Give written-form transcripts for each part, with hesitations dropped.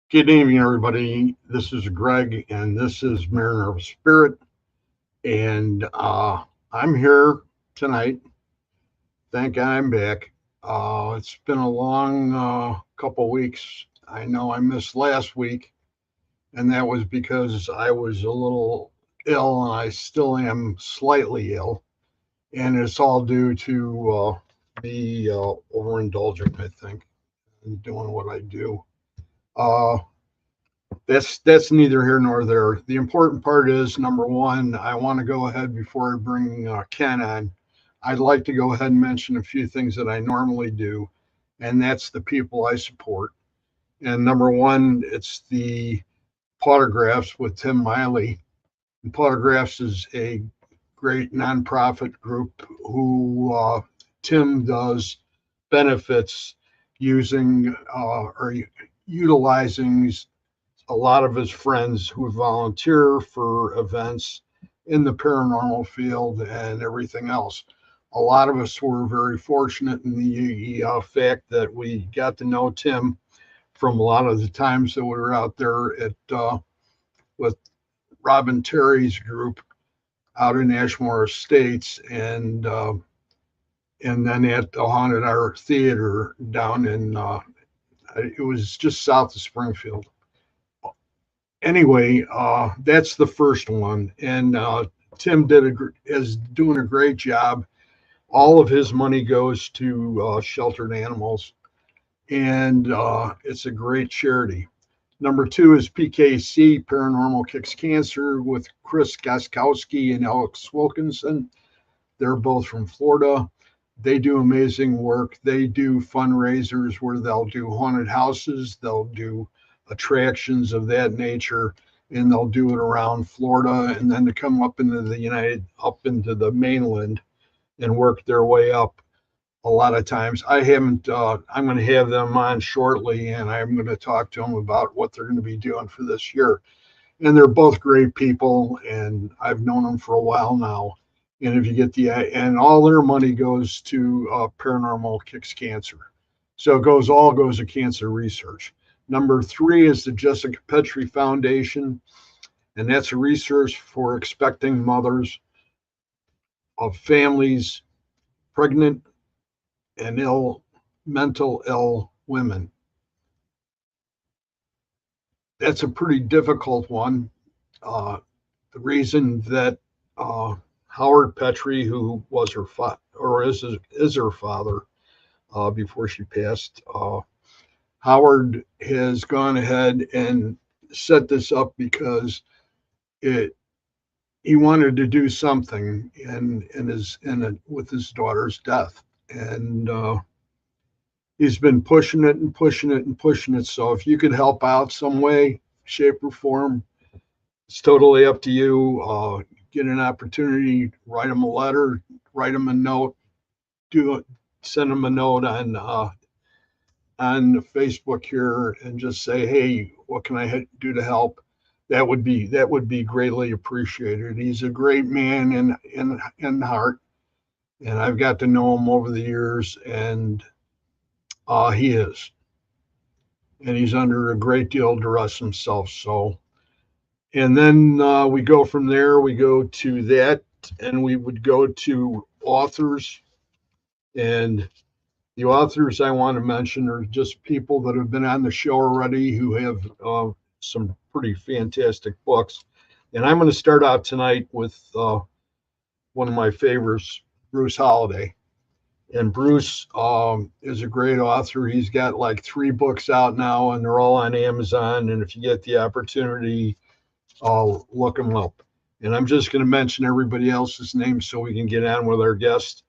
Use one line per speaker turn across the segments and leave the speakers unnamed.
Good evening, everybody. This is Greg, and this is Mariner of Spirit. And I'm here tonight. Thank God I'm back. It's been a long couple weeks. I know I missed last week, and that was because I was a little ill, and I still am slightly ill. And it's all due to me overindulging, I think, and doing what I do. Uh, that's neither here nor there. The important part is number one, I want to go ahead before I bring Ken on. I'd like to go ahead and mention a few things that I normally do, and that's the people I support. And number one, it's the Potographs with Tim Miley. And Potographs is a great nonprofit group who Tim does benefits using or utilizing a lot of his friends who volunteer for events in the paranormal field and everything else. A lot of us were very fortunate in the fact that we got to know Tim from a lot of the times that we were out there at with Robin Terry's group out in Ashmore Estates, and then at the Haunted Hour Theater down in it was just south of Springfield. Anyway, that's the first one, and Tim is doing a great job. All of his money goes to sheltered animals, and it's a great charity. Number two is PKC, Paranormal Kicks Cancer, with Chris Gaskowski and Alex Wilkinson. They're both from Florida. They do amazing work. They do fundraisers where they'll do haunted houses, they'll do attractions of that nature, and they'll do it around Florida, and then to come up into the mainland and work their way up. A lot of times I haven't I'm going to have them on shortly, and I'm going to talk to them about what they're going to be doing for this year. And they're both great people, and I've known them for a while now. And if you get and all their money goes to Paranormal Kicks Cancer, so all goes to cancer research. Number three is the Jessica Petrie Foundation, and that's a research for expecting mothers of families pregnant and mental ill women. That's a pretty difficult one. The reason that Howard Petrie, who was her is her father before she passed, Howard has gone ahead and set this up because he wanted to do something with his daughter's death, and he's been pushing it and pushing it and pushing it. So if you could help out some way, shape, or form, it's totally up to you. Get an opportunity, write him a letter, write him a note, send him a note on Facebook here, and just say, hey, what can I do to help? That would be greatly appreciated. He's a great man in heart, and I've got to know him over the years, and he is, and he's under a great deal of duress himself. So, and then we go from there. We go to that, and we would go to authors, and the authors I want to mention are just people that have been on the show already who have some pretty fantastic books. And I'm going to start out tonight with one of my favorites, Bruce Holiday. And Bruce is a great author. He's got like 3 books out now, and they're all on Amazon. And if you get the opportunity, look them up. And I'm just going to mention everybody else's names so we can get on with our guest.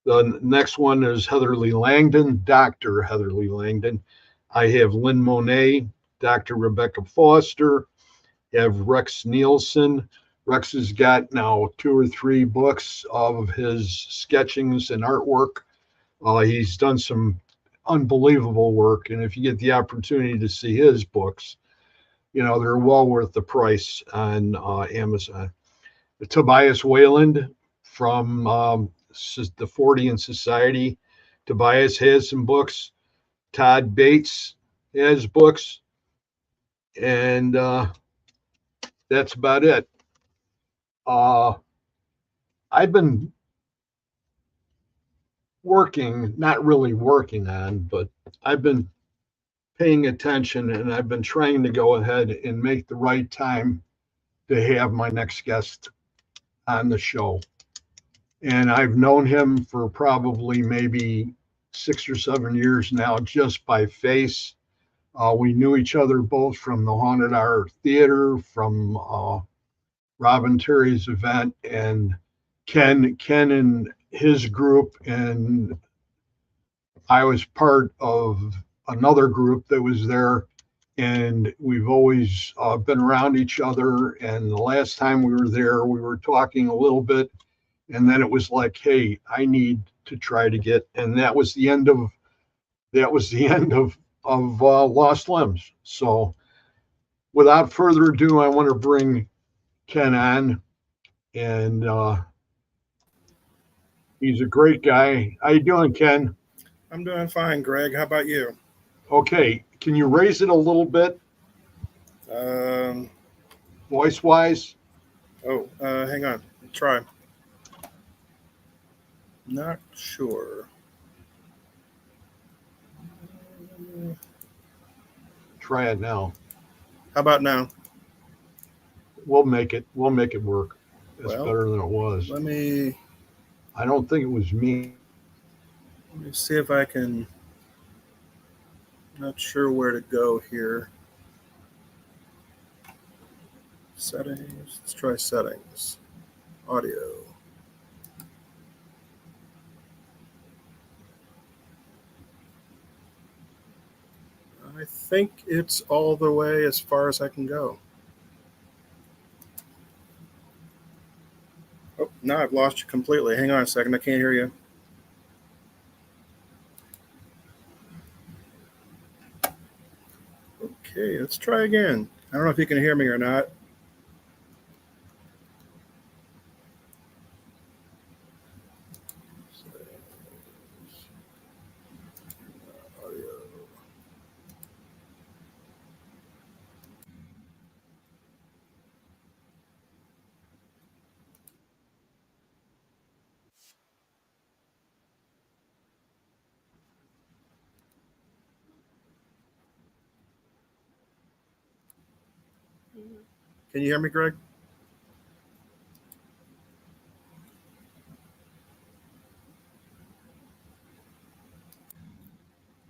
The next one is Heatherly Langdon, Dr. Heatherly Langdon. I have Lynn Monet, Dr. Rebecca Foster. I have Rex Nielsen. Rex has got now 2 or 3 books of his sketchings and artwork. He's done some unbelievable work. And if you get the opportunity to see his books, they're well worth the price on Amazon. Tobias Wayland from the Fortean Society. Tobias has some books. Todd Bates has books. And that's about it. I've been not really working on, but I've been paying attention, and I've been trying to go ahead and make the right time to have my next guest on the show. And I've known him for probably maybe 6 or 7 years now, just by face. We knew each other both from the Haunted Hour Theater, from Robin Terry's event, and Ken and his group, and I was part of another group that was there, and we've always been around each other. And the last time we were there, we were talking a little bit, and then it was like, hey, I need to try to get, and that was the end of Lost Limbs. So without further ado, I want to bring Ken on, and he's a great guy. How you doing, Ken?
I'm doing fine, Greg. How about you?
Okay, can you raise it a little bit,
Um,
voice wise?
Hang on. Try. Not sure.
Try it now.
How about now?
We'll make it work. It's
Well,
better than it was.
let me
I don't think it was me.
see if I can. Not sure where to go here. Settings. Let's try settings. Audio. I think it's all the way as far as I can go. Oh, now I've lost you completely. Hang on a second. I can't hear you. Okay, let's try again. I don't know if you can hear me or not. Audio. Can you hear me, Greg?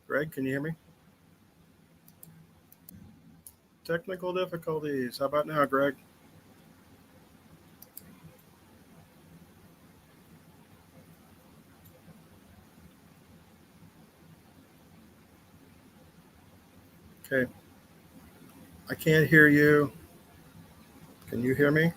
Greg, can you hear me? Technical difficulties. How about now, Greg? Okay. I can't hear you. Can you hear me?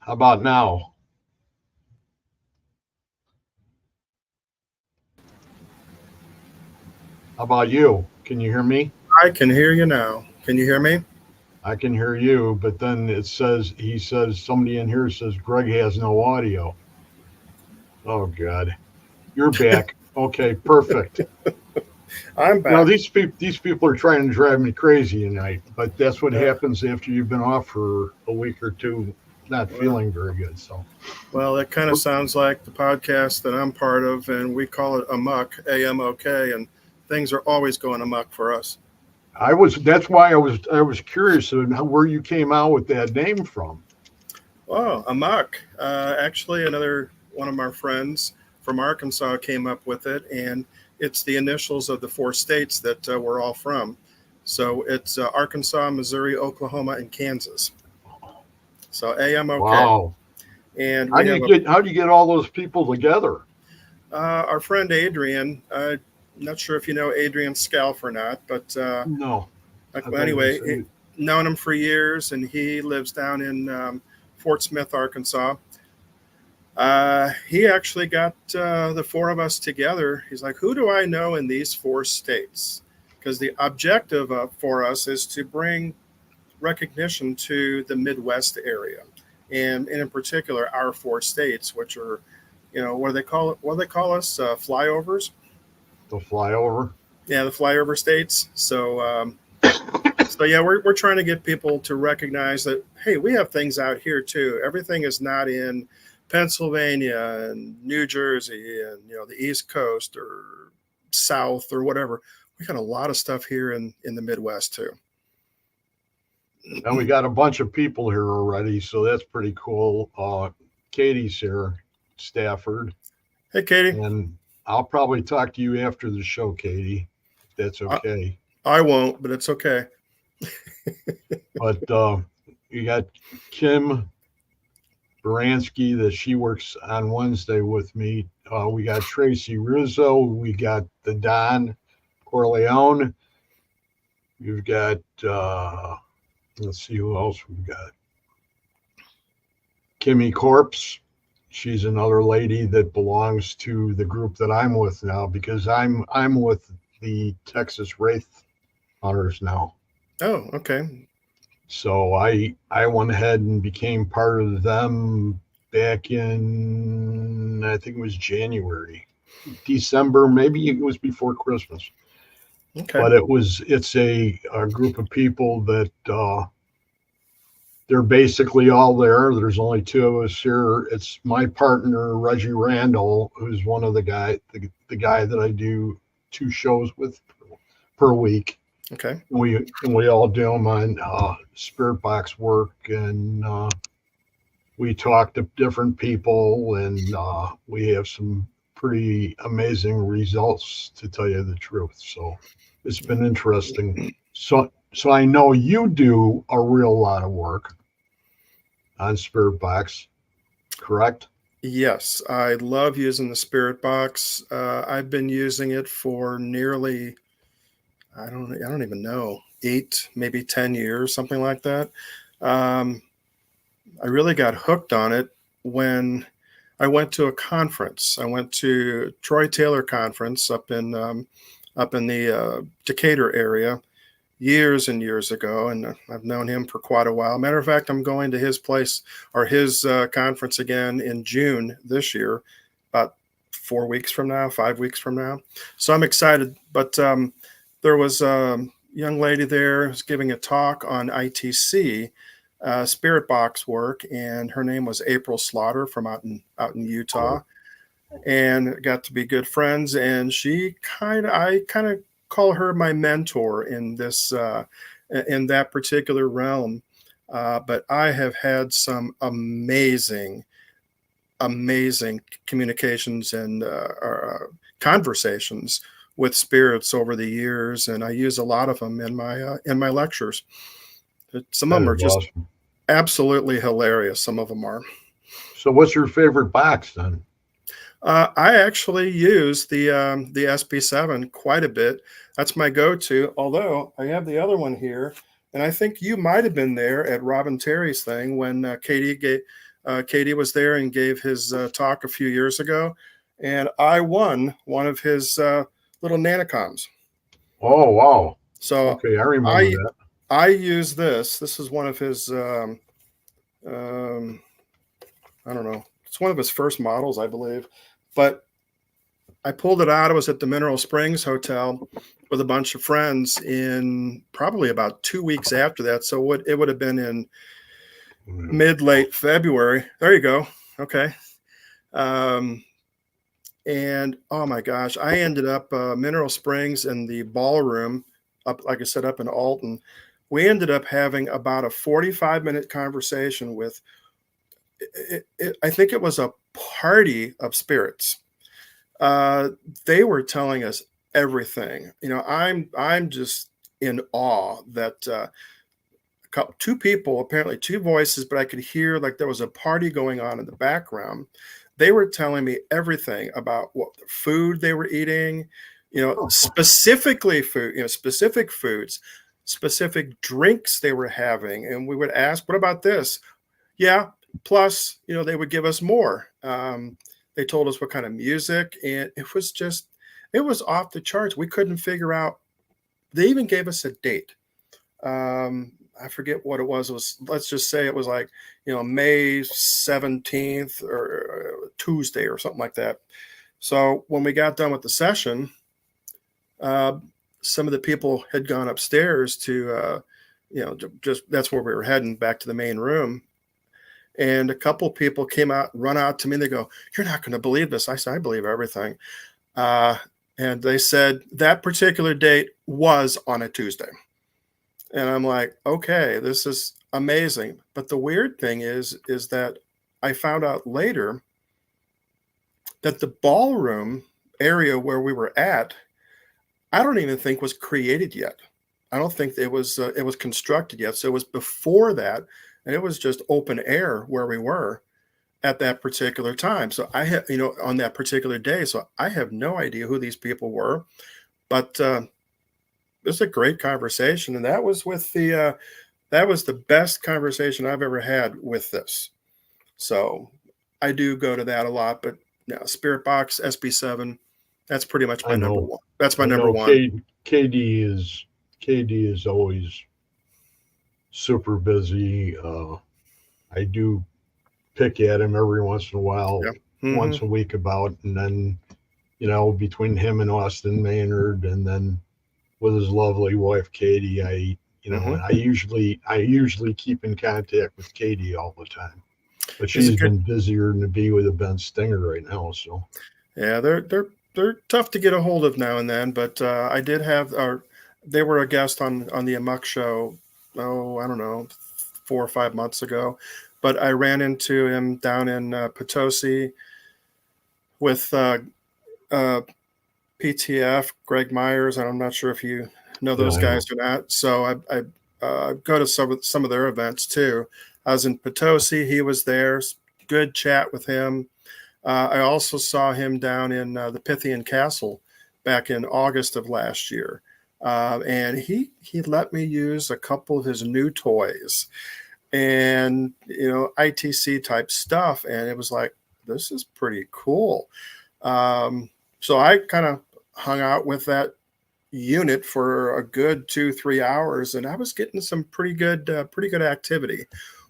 How about now? How about you? Can you hear me?
I can hear you now. Can you hear me?
I can hear you, but then he says, somebody in here says Greg has no audio. Oh, God. You're back. Okay, perfect.
I'm
You know,
back.
these people are trying to drive me crazy tonight, but that's what
Yeah.
happens after you've been off for a week or two, not
Well,
feeling very good. So,
well, it kind of sounds like the podcast that I'm part of, and we call it Amok, A-M-O-K, and things are always going amok for us.
that's why I was curious on where you came out with that name from.
Oh, Amok. Actually, another one of our friends from Arkansas came up with it, and it's the initials of the 4 states that we're all from. So it's Arkansas, Missouri, Oklahoma, and Kansas. So AMOK.
Wow.
And we have
How do you get all those people together?
our friend Adrian. I'm not sure if you know Adrian Scalf or not, but
No. I thought you
anyway,
said-
known him for years, and he lives down in Fort Smith, Arkansas. He actually got the 4 of us together. He's like, who do I know in these 4 states? Because the objective for us is to bring recognition to the Midwest area, and in particular our 4 states, which are, what do they call it? What do they call us? Flyovers.
The flyover.
Yeah, the flyover states. So yeah, we're trying to get people to recognize that, hey, we have things out here too. Everything is not in Pennsylvania and New Jersey and the East Coast or South or whatever. We got a lot of stuff here in the Midwest too.
And we got a bunch of people here already, so that's pretty cool. Katie's here, Stafford.
Hey, Katie.
And I'll probably talk to you after the show, Katie, if that's okay.
I won't, but it's okay.
But you got Kim Baranski that she works on Wednesday with me. We got Tracy Rizzo. We got the Don Corleone. You've got, let's see who else we've got. Kimmy Corpse. She's another lady that belongs to the group that I'm with now, because I'm with the Texas Wraith Hunters now.
Oh, okay.
So I went ahead and became part of them back in, I think it was January, December, maybe it was before Christmas.
Okay.
But it's a group of people that they're basically all there. There's only 2 of us here. It's my partner, Reggie Randall, who's one of the guy that I do 2 shows with per week.
Okay.
We all do them on Spirit Box work, and we talk to different people, and we have some pretty amazing results, to tell you the truth. So it's been interesting. So I know you do a real lot of work on Spirit Box, correct?
Yes, I love using the Spirit Box. I've been using it for nearly, I don't even know, 8, maybe 10 years, something like that. I really got hooked on it when I went to a conference. I went to Troy Taylor conference up in the Decatur area years and years ago, and I've known him for quite a while. Matter of fact, I'm going to his place or his conference again in June this year, about 4 weeks from now, 5 weeks from now. So I'm excited. But there was a young lady there who's giving a talk on ITC, Spirit Box work, and her name was April Slaughter from out in Utah, and got to be good friends. And I kind of call her my mentor in this in that particular realm. But I have had some amazing communications and conversations with spirits over the years, and I use a lot of them in my lectures. Some of them are just awesome. Absolutely hilarious. Some of them are.
So what's your favorite box then?
I actually use the SP7 quite a bit. That's my go-to, although I have the other one here, and I think you might have been there at Robin Terry's thing when Katie Katie was there and gave his talk a few years ago, and I won one of his little nanocoms.
Oh, wow.
So
Okay, I remember
I
that.
I use this. This is one of his. I don't know. It's one of his first models, I believe. But I pulled it out. I was at the Mineral Springs Hotel with a bunch of friends in probably about 2 weeks after that. So it would have been in mid-late February. There you go. Okay. And oh my gosh, I ended up Mineral Springs in the ballroom up, like I said, up in Alton. We ended up having about a 45-minute conversation with, I think it was a party of spirits. They were telling us everything. I'm just in awe that two people, apparently two voices, but I could hear like there was a party going on in the background. They were telling me everything about what the food they were eating, specifically food, specific foods, specific drinks they were having. And we would ask, what about this? Yeah. Plus, they would give us more. They told us what kind of music, and it was off the charts. We couldn't figure out. They even gave us a date. I forget what it was. Let's just say it was like, May 17th or Tuesday or something like that. So when we got done with the session, some of the people had gone upstairs to, just that's where we were heading, back to the main room. And a couple of people run out to me. And they go, "You're not going to believe this." I said, "I believe everything." And they said that particular date was on a Tuesday. And I'm like, okay, this is amazing. But the weird thing is that I found out later that the ballroom area where we were at, I don't even think was created yet. I don't think it was constructed yet. So it was before that. And it was just open air where we were at that particular time. So I have, on that particular day. So I have no idea who these people were, but it was a great conversation. And that was that was the best conversation I've ever had with this. So I do go to that a lot, but Spirit Box SB7, that's pretty much my number one. That's my number one.
KD is always super busy. I do pick at him every once in a while, once a week about, and then, between him and Austin Maynard, and then with his lovely wife, Katie, I usually keep in contact with Katie all the time, but she's been busier than to be with a Ben Stinger right now. So
yeah, they're tough to get a hold of now and then, but I did have they were a guest on the Amok show. Oh, I don't know, 4 or 5 months ago, but I ran into him down in Potosi with PTF, Greg Myers, and I'm not sure if you know those guys or not. So I go to some of their events too. I was in Potosi. He was there. Good chat with him. I also saw him down in the Pythian Castle back in August of last year. And he let me use a couple of his new toys and, ITC type stuff. And it was like, this is pretty cool. So I kind of hung out with that unit for a good 2-3 hours, and I was getting some pretty good activity.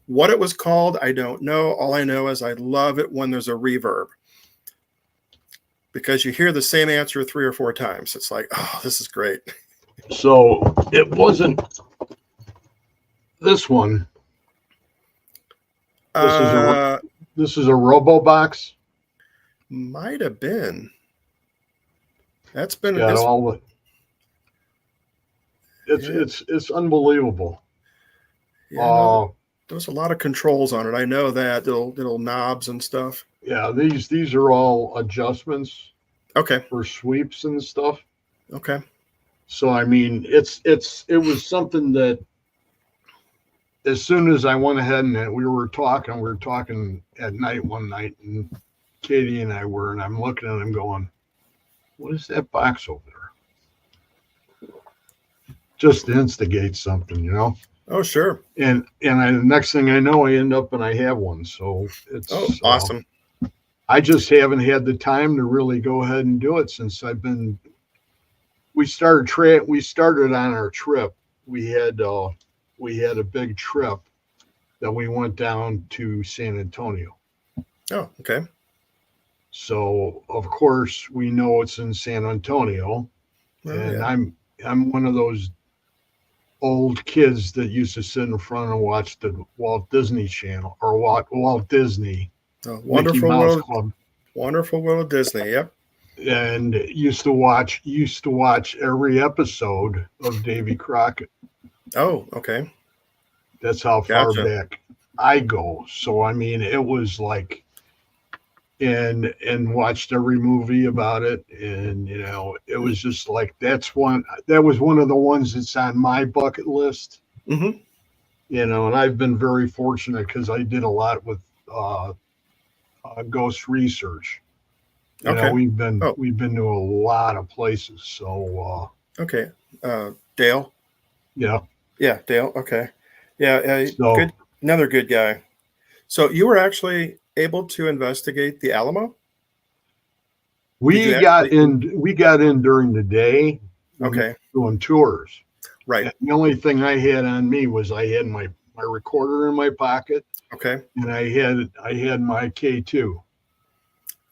What it was called, I don't know. All I know is I love it when there's a reverb, because you hear the same answer 3 or 4 times. It's like, oh, this is great.
So it wasn't this one. This is a RoboBox.
Might have been. That's been
it's unbelievable.
Yeah, there's a lot of controls on it. I know that little knobs and stuff.
Yeah, these are all adjustments.
Okay.
For sweeps and stuff.
Okay.
So I mean, it was something that as soon as I went ahead and we were talking at night one night, and Katie and I'm looking at him going, what is that box over there? Just to instigate something,
Oh, sure.
The next thing I know, I end up and I have one. So
Oh,
it's
awesome.
I just haven't had the time to really go ahead and do it since I've been. We started on our trip. We had a big trip that we went down to San Antonio.
Oh, okay.
So of course we know it's in San Antonio,
Oh,
and
yeah.
I'm one of those old kids that used to sit in front and watch the Walt Disney Channel or Walt Disney
Oh,
Mickey Mouse Club,
Wonderful World of Disney. Yep.
and used to watch every episode of Davy Crockett.
Oh, okay.
That's how far
Gotcha.
back I go. So I mean, it was like, and watched every movie about it, and it was just like that was one of the ones that's on my bucket list.
Mm-hmm.
And I've been very fortunate because I did a lot with uh, ghost research.
Okay. Oh,
We've been to a lot of places. So
okay. Dale.
yeah,
Yeah, Dale. Okay. Yeah.
so
Good. Another good guy. So you were actually able to investigate the Alamo? Did you actually?
we got in during the day when they
Okay.
were doing tours.
Right.
And the only thing I had on me was I had my recorder in my pocket,
Okay.
and I had my K2.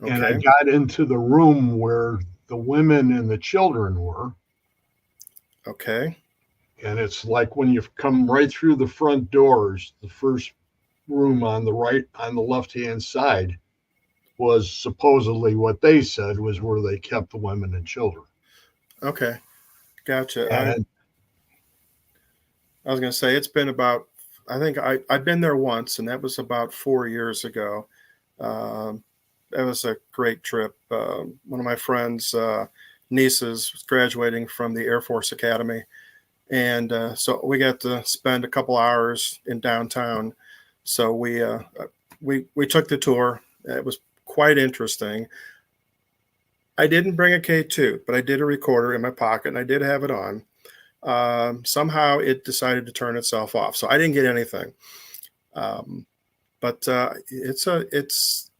And I
Okay.
got into the room where the women and the children were.
Okay.
And it's like when you come right through the front doors, the first room on the left hand side was supposedly what they said was where they kept the women and children.
Okay. Gotcha.
And
I was going to say it's been about. I think I've been there once, and that was about 4 years ago. Um, that was a great trip. One of my friends' nieces was graduating from the Air Force Academy, and so we got to spend a couple hours in downtown. So we took the tour. It was quite interesting. I didn't bring a K2, but I did a recorder in my pocket, and I did have it on. Somehow it decided to turn itself off, so I didn't get anything. Um, but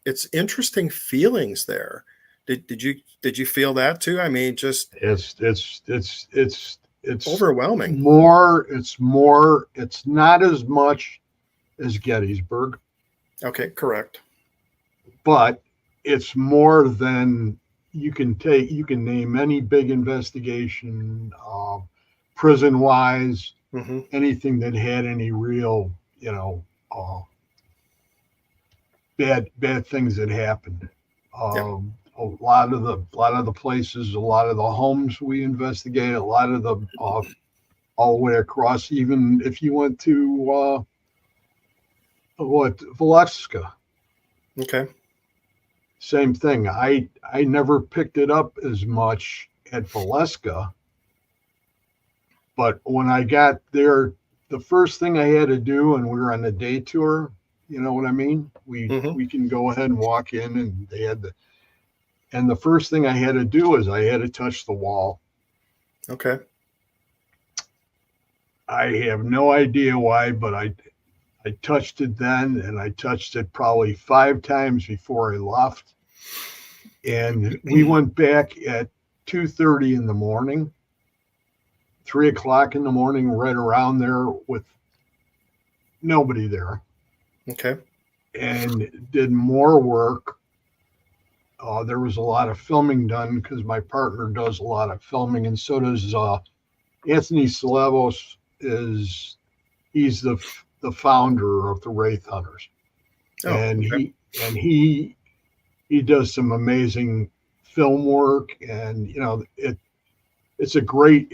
it's interesting feelings there. Did you feel that too? I mean, just
it's
overwhelming.
it's not as much as Gettysburg,
Okay, correct.
but it's more than you can name any big investigation, prison wise,
Hmm.
anything that had any real, uh, bad things that happened.
Yep.
A lot of the places, a lot of the homes we investigated, a lot of the all the way across. Even if you went to Valeska,
Okay.
same thing. I never picked it up as much at Valeska, but when I got there, the first thing I had to do, and we were on a day tour. You know what I mean?
Hmm.
We can go ahead and walk in, and the first thing I had to do is I had to touch the wall.
Okay.
I have no idea why, but I touched it then, and I touched it probably 5 times before I left. And we went back at 2:30 in the morning, 3 o'clock in the morning, right around there with nobody there,
Okay.
and did more work. There was a lot of filming done because my partner does a lot of filming, and so does Anthony Salavos. He's the founder of the Wraith Hunters,
Oh,
and
okay.
he does some amazing film work, and it's a great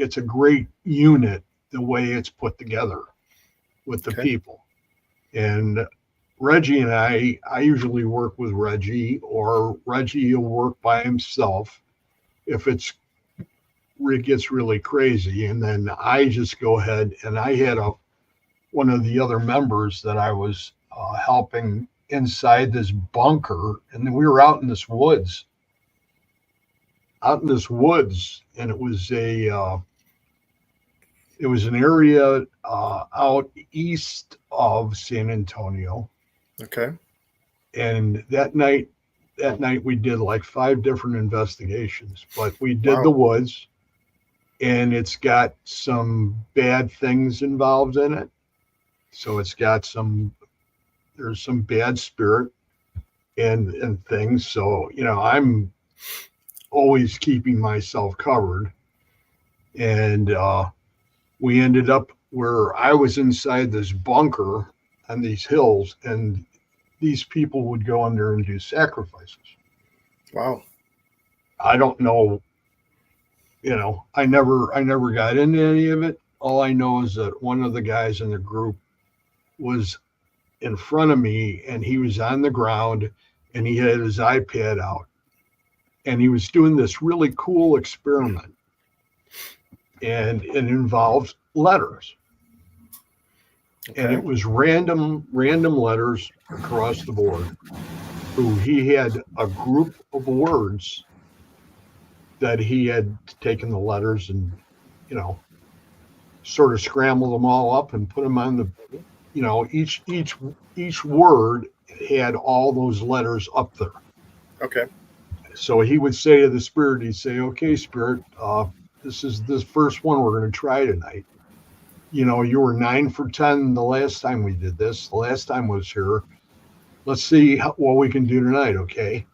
unit the way it's put together with the
Okay.
people. And Reggie and I usually work with Reggie, or Reggie will work by himself if it gets really crazy, and then I just go ahead, and I had one of the other members that I was helping inside this bunker, and then we were out in this woods, and it was It was an area out east of San Antonio,
Okay.
and that night we did like 5 different investigations, but we did the
Wow.
woods, and it's got some bad things involved in it. So it's got there's some bad spirit and things. So, I'm always keeping myself covered. And we ended up where I was inside this bunker on these hills, and these people would go in there and do sacrifices.
Wow.
I don't know, I never got into any of it. All I know is that one of the guys in the group was in front of me, and he was on the ground, and he had his iPad out, and he was doing this really cool experiment, and it involved letters, and it
Okay.
was random letters across the board. Who he had a group of words that he had taken the letters and you know sort of scrambled them all up and put them on the each word had all those letters up there.
Okay.
So he would say to the spirit, he'd say, "Okay, spirit, this is this first one we're going to try tonight. You were 9 for 10 the last time we did this. The last time I was here. Let's see what we can do tonight, okay?"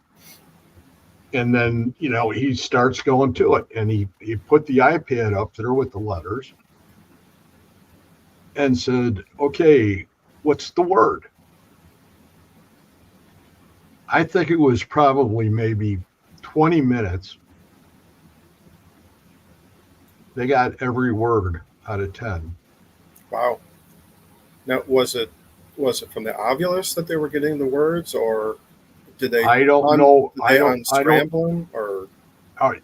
And then, he starts going to it, and he put the iPad up there with the letters and said, "Okay, what's the word?" I think it was probably maybe 20 minutes. They got every word out of 10.
Wow. Now, was it from the Ovilus that they were getting the words, or did they
I don't know.
did
I
they
don't. I don't.
unscramble them, or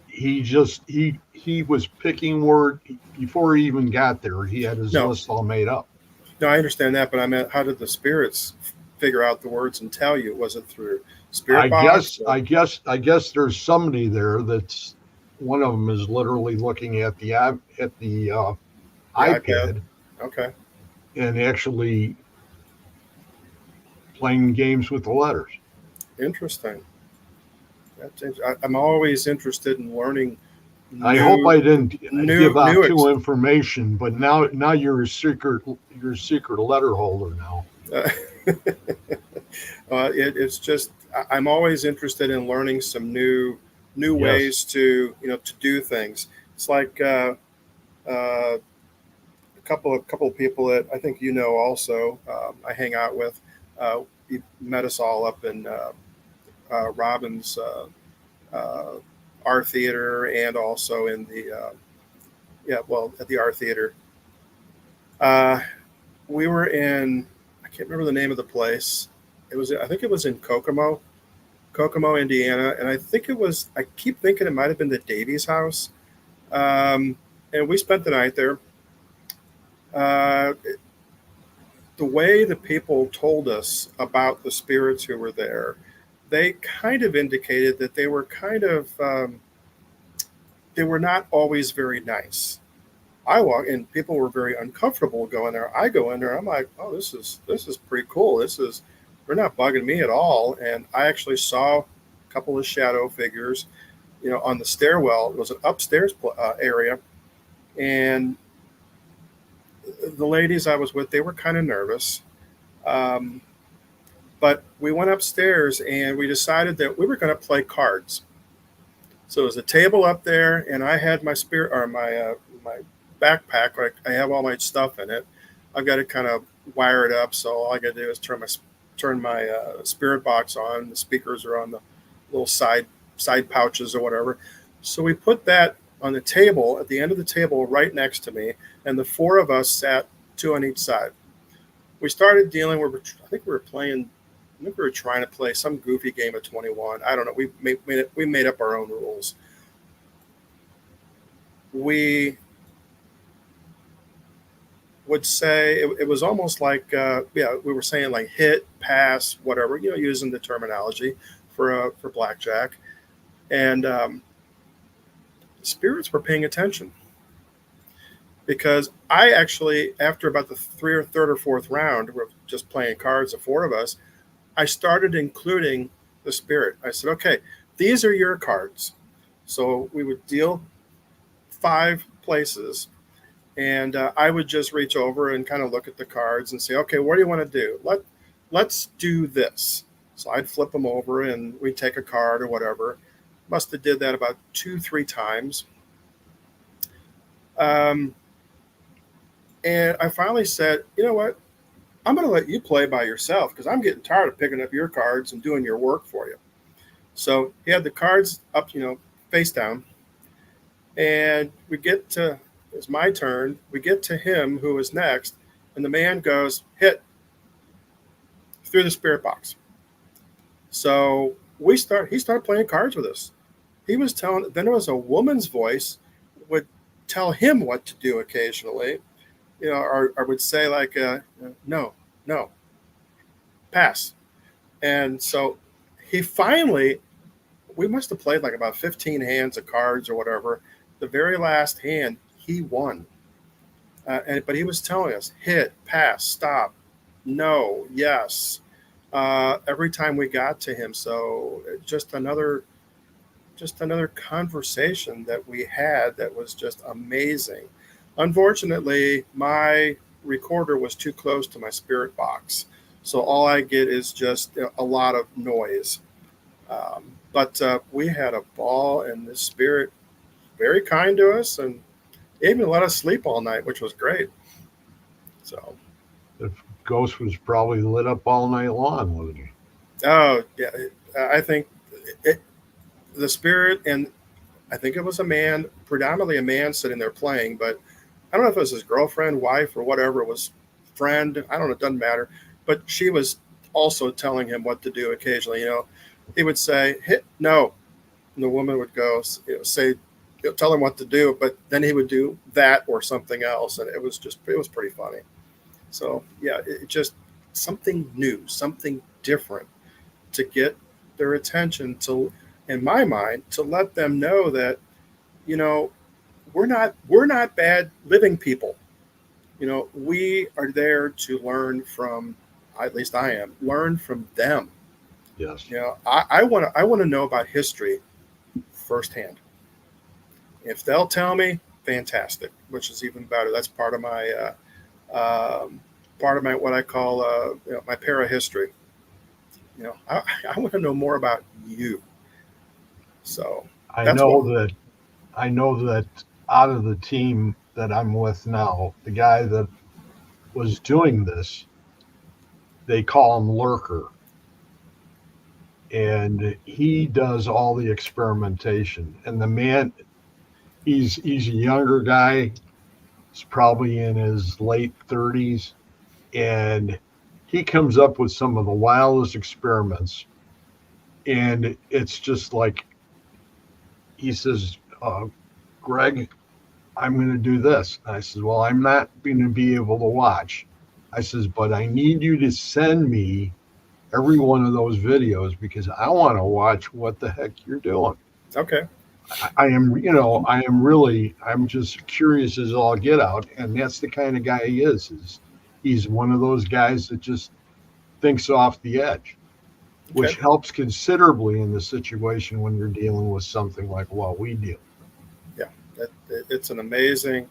He was picking word before he even got there. He had his
no?
list all made up.
No, I understand that, but I meant, how did the spirits figure out the words and tell you? Was it through spirit
I
box?
guess. I guess. I guess there's somebody there that's one of them is literally looking at the
The iPad.
iPad
Okay.
and actually playing games with the letters.
Interesting. I'm always interested in learning
I hope
new,
I didn't
new,
give out
new.
too much information, but now you're a secret letter holder now.
Uh, it's just I'm always interested in learning some new
Yes.
ways to do things. It's like a couple of people that I think also I hang out with. He met us all up in Robin's uh, art theater, and also in the at the art theater. Uh, we were in, I can't remember the name of the place. I think it was in Kokomo, Indiana, and I keep thinking it might have been the Davies house. Um, and we spent the night there. Uh, the way the people told us about the spirits who were there, they kind of indicated that they were not always very nice. I walk and people were very uncomfortable going there. I go in there, I'm like, oh, this is pretty cool. They're not bugging me at all. And I actually saw a couple of shadow figures, on the stairwell. It was an upstairs area, and the ladies I was with, they were kind of nervous. Um, but we went upstairs and we decided that we were going to play cards. So there's a table up there, and I had my spirit or my backpack. Like, I have all my stuff in it. I've got it kind of wired up, so all I got to do is turn my spirit box on. The speakers are on the little side pouches or whatever. So we put that on the table at the end of the table right next to me, and the four of us sat two on each side. We started dealing. I think we were playing. I think we were trying to play some goofy game of 21. I don't know. We made up our own rules. We would say it was almost like we were saying like hit, pass, whatever, using the terminology for blackjack, and spirits were paying attention because I actually, after about the third or fourth round, we're just playing cards, the four of us, I started including the spirit. I said, okay, these are your cards. So we would deal 5 places, and I would just reach over and kind of look at the cards and say, okay, what do you want to do? Let's do this. So I'd flip them over and we'd take a card or whatever. Must have did that about 2-3 times. And I finally said, you know what? I'm going to let you play by yourself because I'm getting tired of picking up your cards and doing your work for you. So he had the cards up, face down. And it's my turn. We get to him who was next. And the man goes, hit through the spirit box. So he started playing cards with us. He was then there was a woman's voice would tell him what to do occasionally, or would say like, no, pass. And so we must have played like about 15 hands of cards or whatever. The very last hand, he won. But he was telling us, hit, pass, stop, no, yes, every time we got to him. So just another conversation that we had that was just amazing. Unfortunately, my recorder was too close to my spirit box, so all I get is just a lot of noise. But we had a ball, and the spirit very kind to us and even let us sleep all night, which was great. So
the ghost was probably lit up all night long, wasn't he?
Oh yeah, I think the spirit, and I think it was predominantly a man sitting there playing, but I don't know if it was his girlfriend, wife, or whatever it was, friend. I don't know, it doesn't matter. But she was also telling him what to do occasionally. He would say, hit, no. And the woman would go, say, tell him what to do, but then he would do that or something else. And it was pretty funny. So yeah, it just something new, something different to get their attention in my mind, to let them know that, we're not bad living people. We are there to learn from, at least I am, learn from them.
Yes.
I want to know about history firsthand. If they'll tell me, fantastic, which is even better. That's part of my what I call my parahistory. I want to know more about you. So
I know that out of the team that I'm with now, the guy that was doing this, they call him Lurker. And he does all the experimentation. And the man, he's a younger guy. He's probably in his late 30s. And he comes up with some of the wildest experiments. And it's just like, he says, Greg, I'm going to do this. And I said, well, I'm not going to be able to watch. I says, but I need you to send me every one of those videos because I want to watch what the heck you're doing.
Okay.
I'm just curious as all get out. And that's the kind of guy he is he's one of those guys that just thinks off the edge, which helps considerably in the situation when you're dealing with something like what we deal.
Yeah. It's an amazing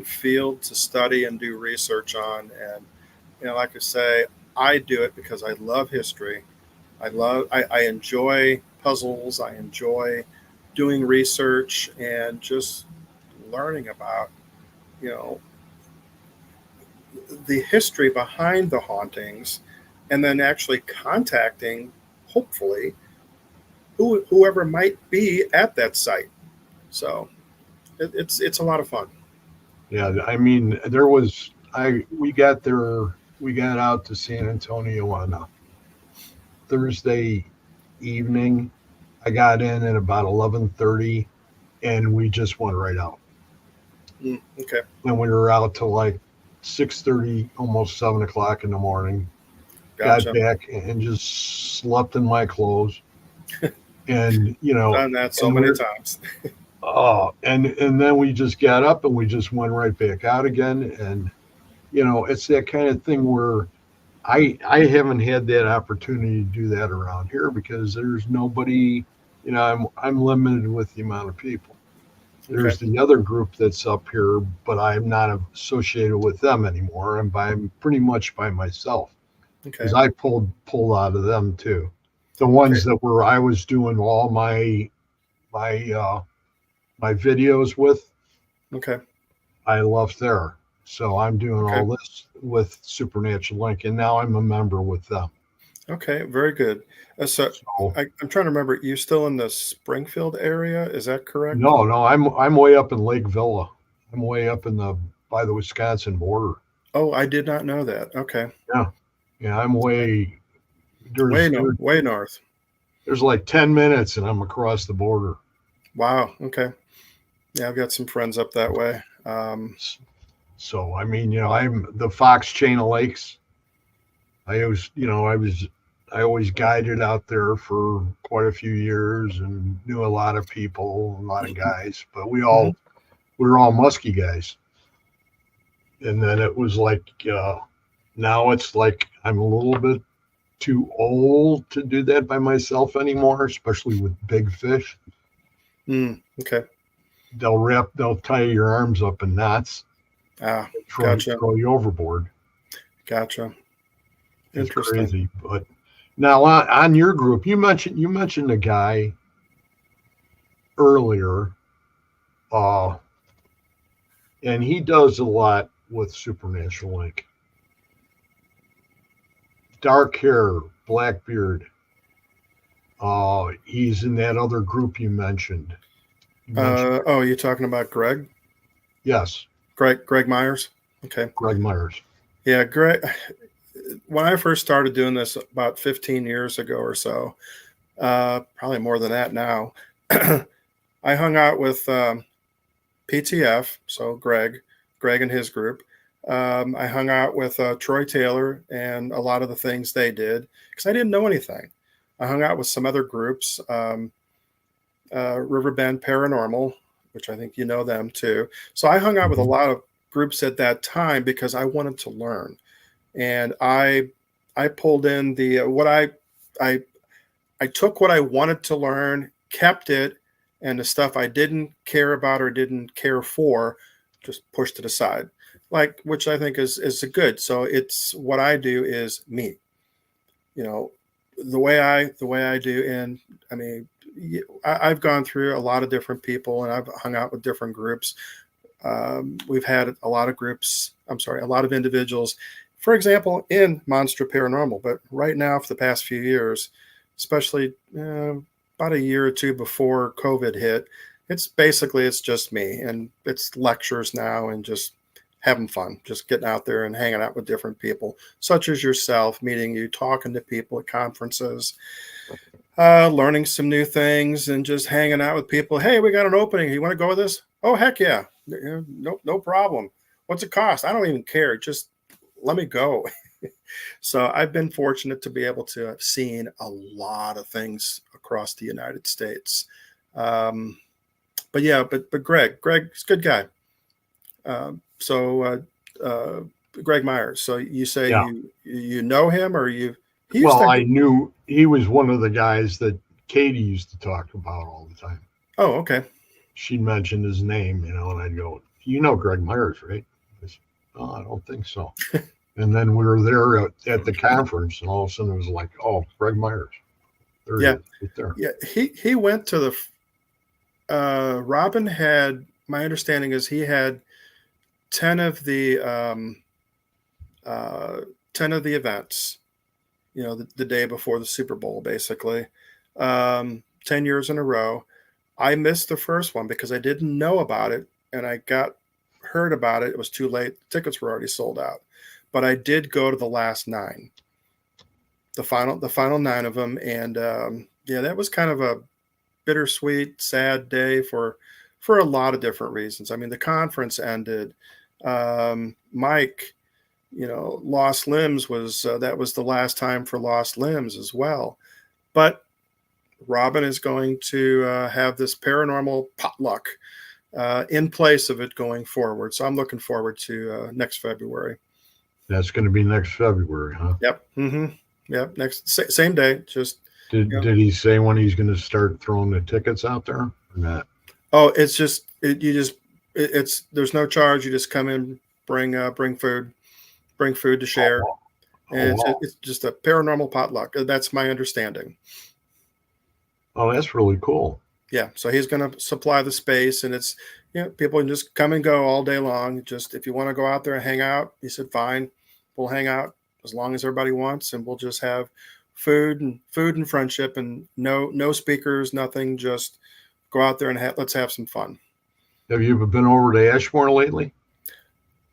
field to study and do research on. And, like I say, I do it because I love history. I enjoy puzzles. I enjoy doing research and just learning about, the history behind the hauntings, and then actually contacting, hopefully, whoever might be at that site. So it's a lot of fun.
Yeah, I mean, we got out to San Antonio on a Thursday evening. I got in at about 11:30, and we just went right out.
Okay.
And we were out till like 6:30, almost 7 o'clock in the morning.
Gotcha.
Got back and just slept in my clothes. And
done that so many times.
And then we just got up and we just went right back out again. And it's that kind of thing where I haven't had that opportunity to do that around here because there's nobody. I'm limited with the amount of people.
Okay.
There's the other group that's up here, but I'm not associated with them anymore. I'm pretty much by myself because
Okay.
I pulled out of them too. The
Okay.
ones that were I was doing all my my videos with,
Okay.
I left there. So I'm doing
Okay.
all this with Supernatural Link, and now I'm a member with them.
Okay. Very good. So
So
I'm trying to remember. You still in the Springfield area? Is that correct?
no, I'm way up in Lake Villa. I'm way up in the by the Wisconsin border.
Oh, I did not know that. Okay.
Yeah, yeah, I'm
Okay.
way
Way
there's
no,
there,
way north.
there's like 10 minutes, and I'm across the border.
Wow. Okay. Yeah, I've got some friends up that way.
So I mean, I'm the Fox Chain of Lakes. I always guided out there for quite a few years and knew a lot of people, a lot of guys. But
Mhm.
we were all musky guys. And then it was like now it's like I'm a little bit too old to do that by myself anymore, especially with big fish.
Okay.
They'll tie your arms up in knots
Ah,
and
gotcha.
throw you overboard.
Gotcha.
It's
Interesting.
crazy. But now on your group, you mentioned a guy earlier, uh, and he does a lot with Supernatural Link. Dark hair, black beard. He's in that other group you mentioned. You mentioned
Oh, you're talking about Greg?
yes,
Greg Myers? Okay.
Greg Myers.
Yeah, Greg. When I first started doing this about 15 years ago or so, probably more than that now, I hung out with PTF, so Greg and his group. I hung out with Troy Taylor and a lot of the things they did because I didn't know anything. I hung out with some other groups, Riverbend Paranormal, which I think you know them too. So I hung out with a
Mhm.
lot of groups at that time because I wanted to learn, and I pulled in the I I took what I wanted to learn, kept it, and the stuff I didn't care about or didn't care for, just pushed it aside. Like, which I think is a good. So it's what I do is me. You know, the way I do, and I mean, I've gone through a lot of different people, and I've hung out with different groups. We've had a lot of groups. I'm sorry, a lot of individuals, for example, in Monster Paranormal. But right now, for the past few years, especially about a year or two before COVID hit, it's just me, and it's lectures now, and just having fun, just getting out there and hanging out with different people, such as yourself, meeting you, talking to people at conferences, learning some new things, and just hanging out with people. Hey, we got an opening. You want to go with us? Oh, heck yeah. No, no problem. What's it cost? I don't even care. Just let me go. So I've been fortunate to be able to have seen a lot of things across the United States. Um, but yeah, but Greg's a good guy. So Greg Myers. So you say
Yeah.
you know him, or he used
Well,
to.
I knew he was one of the guys that Katie used to talk about all the time.
Oh, okay.
She'd mention his name, and I'd go, "You know Greg Myers, right?" I said, "Oh, I don't think so." And then we were there at the conference, and all of a sudden it was like, "Oh, Greg Myers, there he
Yeah,
is, right there."
yeah. He went to the. Robin had. My understanding is he had 10 of the uh, 10 of the events. You know, the day before the Super Bowl, basically, 10 years in a row. I missed the first one because I didn't know about it, and I got heard about it. It was too late. The tickets were already sold out, but I did go to the last nine, the final nine of them, and yeah, that was kind of a bittersweet, sad day for a lot of different reasons. I mean, the conference ended. Mike, lost limbs was that was the last time for lost limbs as well. But Robin is going to have this paranormal potluck in place of it going forward. So I'm looking forward to next February.
That's going to be next February, huh?
Yep. Yep. Same day. Just
did he say when he's going to start throwing the tickets out there or not?
Oh, it's just it's there's no charge. You just come in, bring food to share, and it's just a paranormal potluck. That's my understanding.
Oh, that's really cool.
Yeah, so he's going to supply the space, and it's people can just come and go all day long. Just if you want to go out there and hang out, he said, fine, we'll hang out as long as everybody wants, and we'll just have food and friendship, and no speakers, nothing. Just go out there and let's have some fun.
Have you ever been over to Ashmore lately?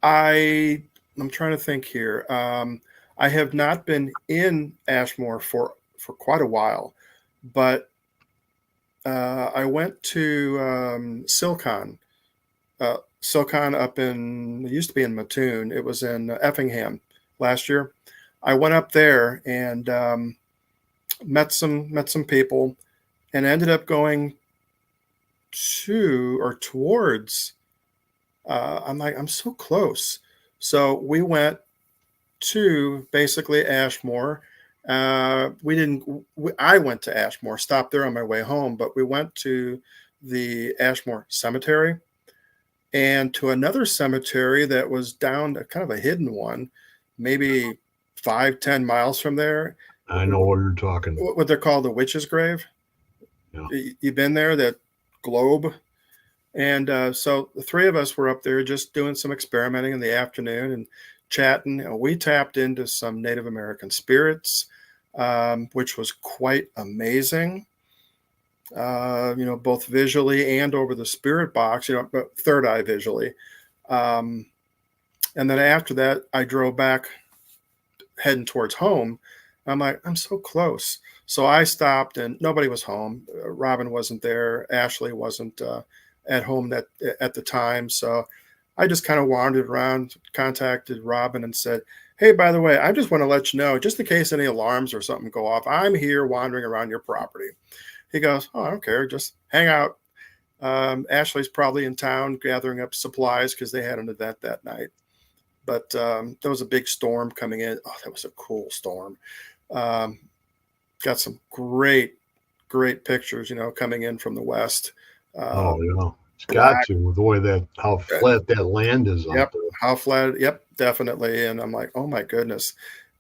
I'm trying to think here. I have not been in Ashmore for quite a while, but I went to Silcon. Silcon up it used to be in Mattoon. It was in Effingham last year. I went up there and met some people, and ended up going towards. I'm like, I'm so close. So we went to basically Ashmore. I went to Ashmore, stopped there on my way home, but we went to the Ashmore Cemetery and to another cemetery that was down, kind of a hidden one, maybe 5-10 miles from there.
I know what you're talking about.
What they're called, the Witch's Grave.
Yeah.
You've been there, that globe. And so the three of us were up there just doing some experimenting in the afternoon and chatting. And we tapped into some Native American spirits, which was quite amazing. Both visually and over the spirit box, but third eye visually. And then after that, I drove back heading towards home. I'm like, I'm so close. So I stopped and nobody was home. Robin wasn't there. Ashley wasn't at home at the time. So I just kind of wandered around, contacted Robin and said, hey, by the way, I just want to let you know, just in case any alarms or something go off, I'm here wandering around your property. He goes, oh, I don't care. Just hang out. Ashley's probably in town gathering up supplies because they had an event that night. But there was a big storm coming in. Oh, that was a cool storm. Got some great pictures, coming in from the west.
It's got to, with the way how flat that land is.
Yep, how flat. Yep, definitely. And I'm like, oh my goodness.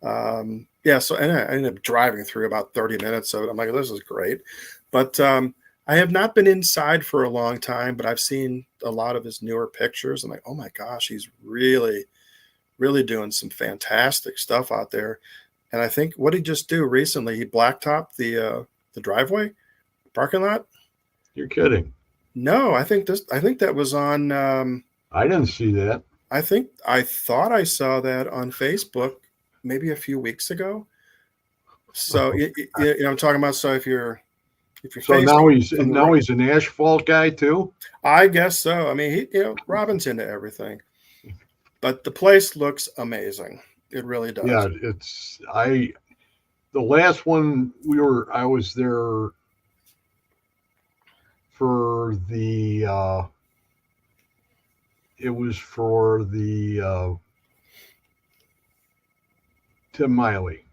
So and I ended up driving through about 30 minutes of it. I'm like, this is great. But I have not been inside for a long time, but I've seen a lot of his newer pictures. I'm like, oh my gosh, he's really, really doing some fantastic stuff out there. And I think what he just do recently, he blacktopped the driveway, parking lot.
You're kidding?
No, I think that was on.
I didn't see that.
I thought I saw that on Facebook maybe a few weeks ago. So I'm talking about. So if you're
so now he's an asphalt guy too.
I guess so. I mean, Robin's into everything, but the place looks amazing. It really does.
Yeah, the last one I was there for the it was for the Tim Miley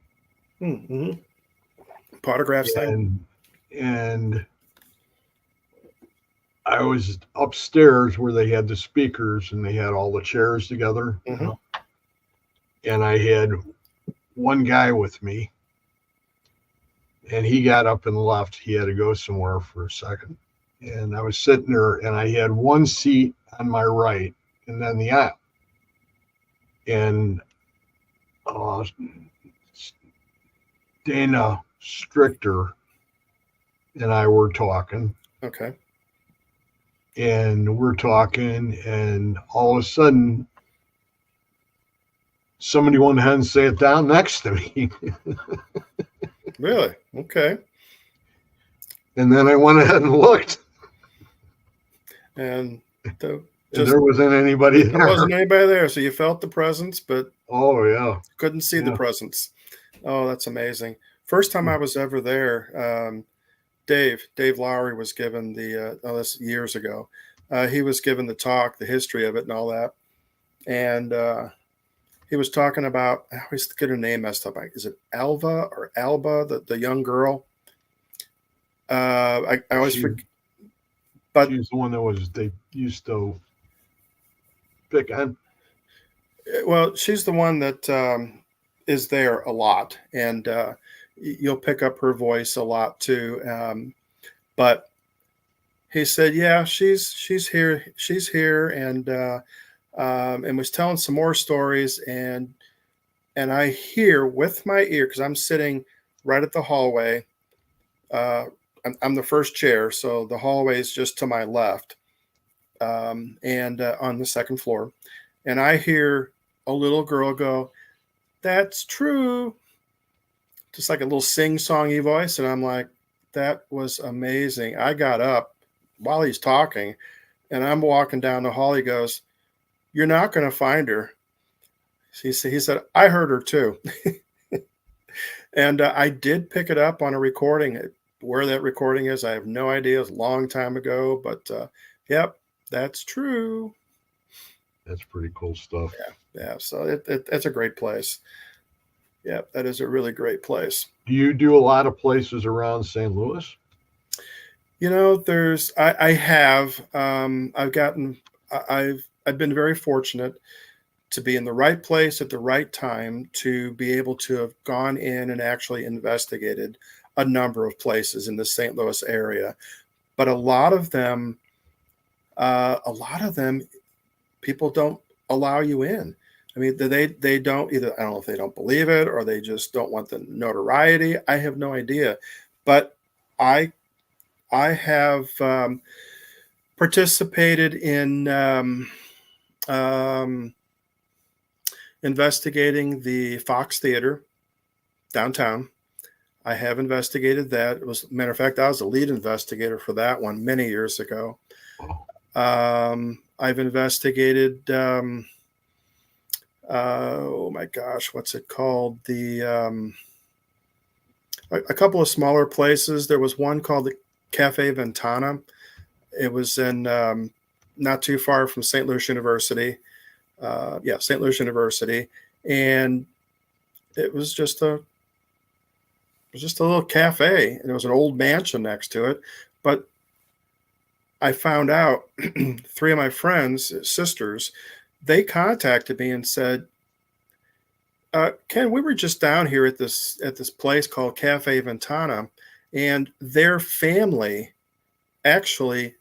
autographs thing.
And I was upstairs where they had the speakers and they had all the chairs together. And I had one guy with me, and he got up and left. He had to go somewhere for a second. And I was sitting there, and I had one seat on my right and then the aisle. And Dana Strichter and I were talking.
Okay.
And we're talking, and all of a sudden, somebody went ahead and sat down next to me.
Really? Okay.
And then I went ahead and looked.
And
there wasn't anybody there.
There wasn't anybody there. So you felt the presence, but couldn't see the presence. Oh, that's amazing. First time I was ever there, Dave Lowry was given the this years ago. He was given the talk, the history of it, and all that. And he was talking about, I always get her name messed up. Is it Alva or Alba, the young girl? I always forget. But
she's the one they used to pick on.
Well, she's the one that is there a lot, and you'll pick up her voice a lot too. But he said, "Yeah, she's here," and was telling some more stories, and I hear with my ear, because I'm sitting right at the hallway. I'm the first chair, so the hallway is just to my left, and on the second floor, and I hear a little girl go, "That's true," just like a little sing-songy voice, and I'm like, that was amazing. I got up while he's talking, and I'm walking down the hall. He goes, "You're not going to find her." He said, "I heard her too." And I did pick it up on a recording. Where that recording is, I have no idea. It was a long time ago, but yep, that's true.
That's pretty cool stuff.
Yeah. So it's a great place. Yeah, that is a really great place.
Do you do a lot of places around St. Louis?
You know, I have I've been very fortunate to be in the right place at the right time, to be able to have gone in and actually investigated a number of places in the St. Louis area. But a lot of them, people don't allow you in. I mean, they don't either. I don't know if they don't believe it, or they just don't want the notoriety. I have no idea. But I have participated in investigating the Fox Theater downtown. I have investigated that. It was, matter of fact, I was the lead investigator for that one many years ago. I've investigated, oh my gosh, what's it called? A couple of smaller places. There was one called the Cafe Ventana. It was in not too far from St. Louis University. St. Louis University. And it was just a little cafe, and there was an old mansion next to it. But I found out three of my friends, sisters, they contacted me and said, "Ken, we were just down here at this place called Cafe Ventana, and their family actually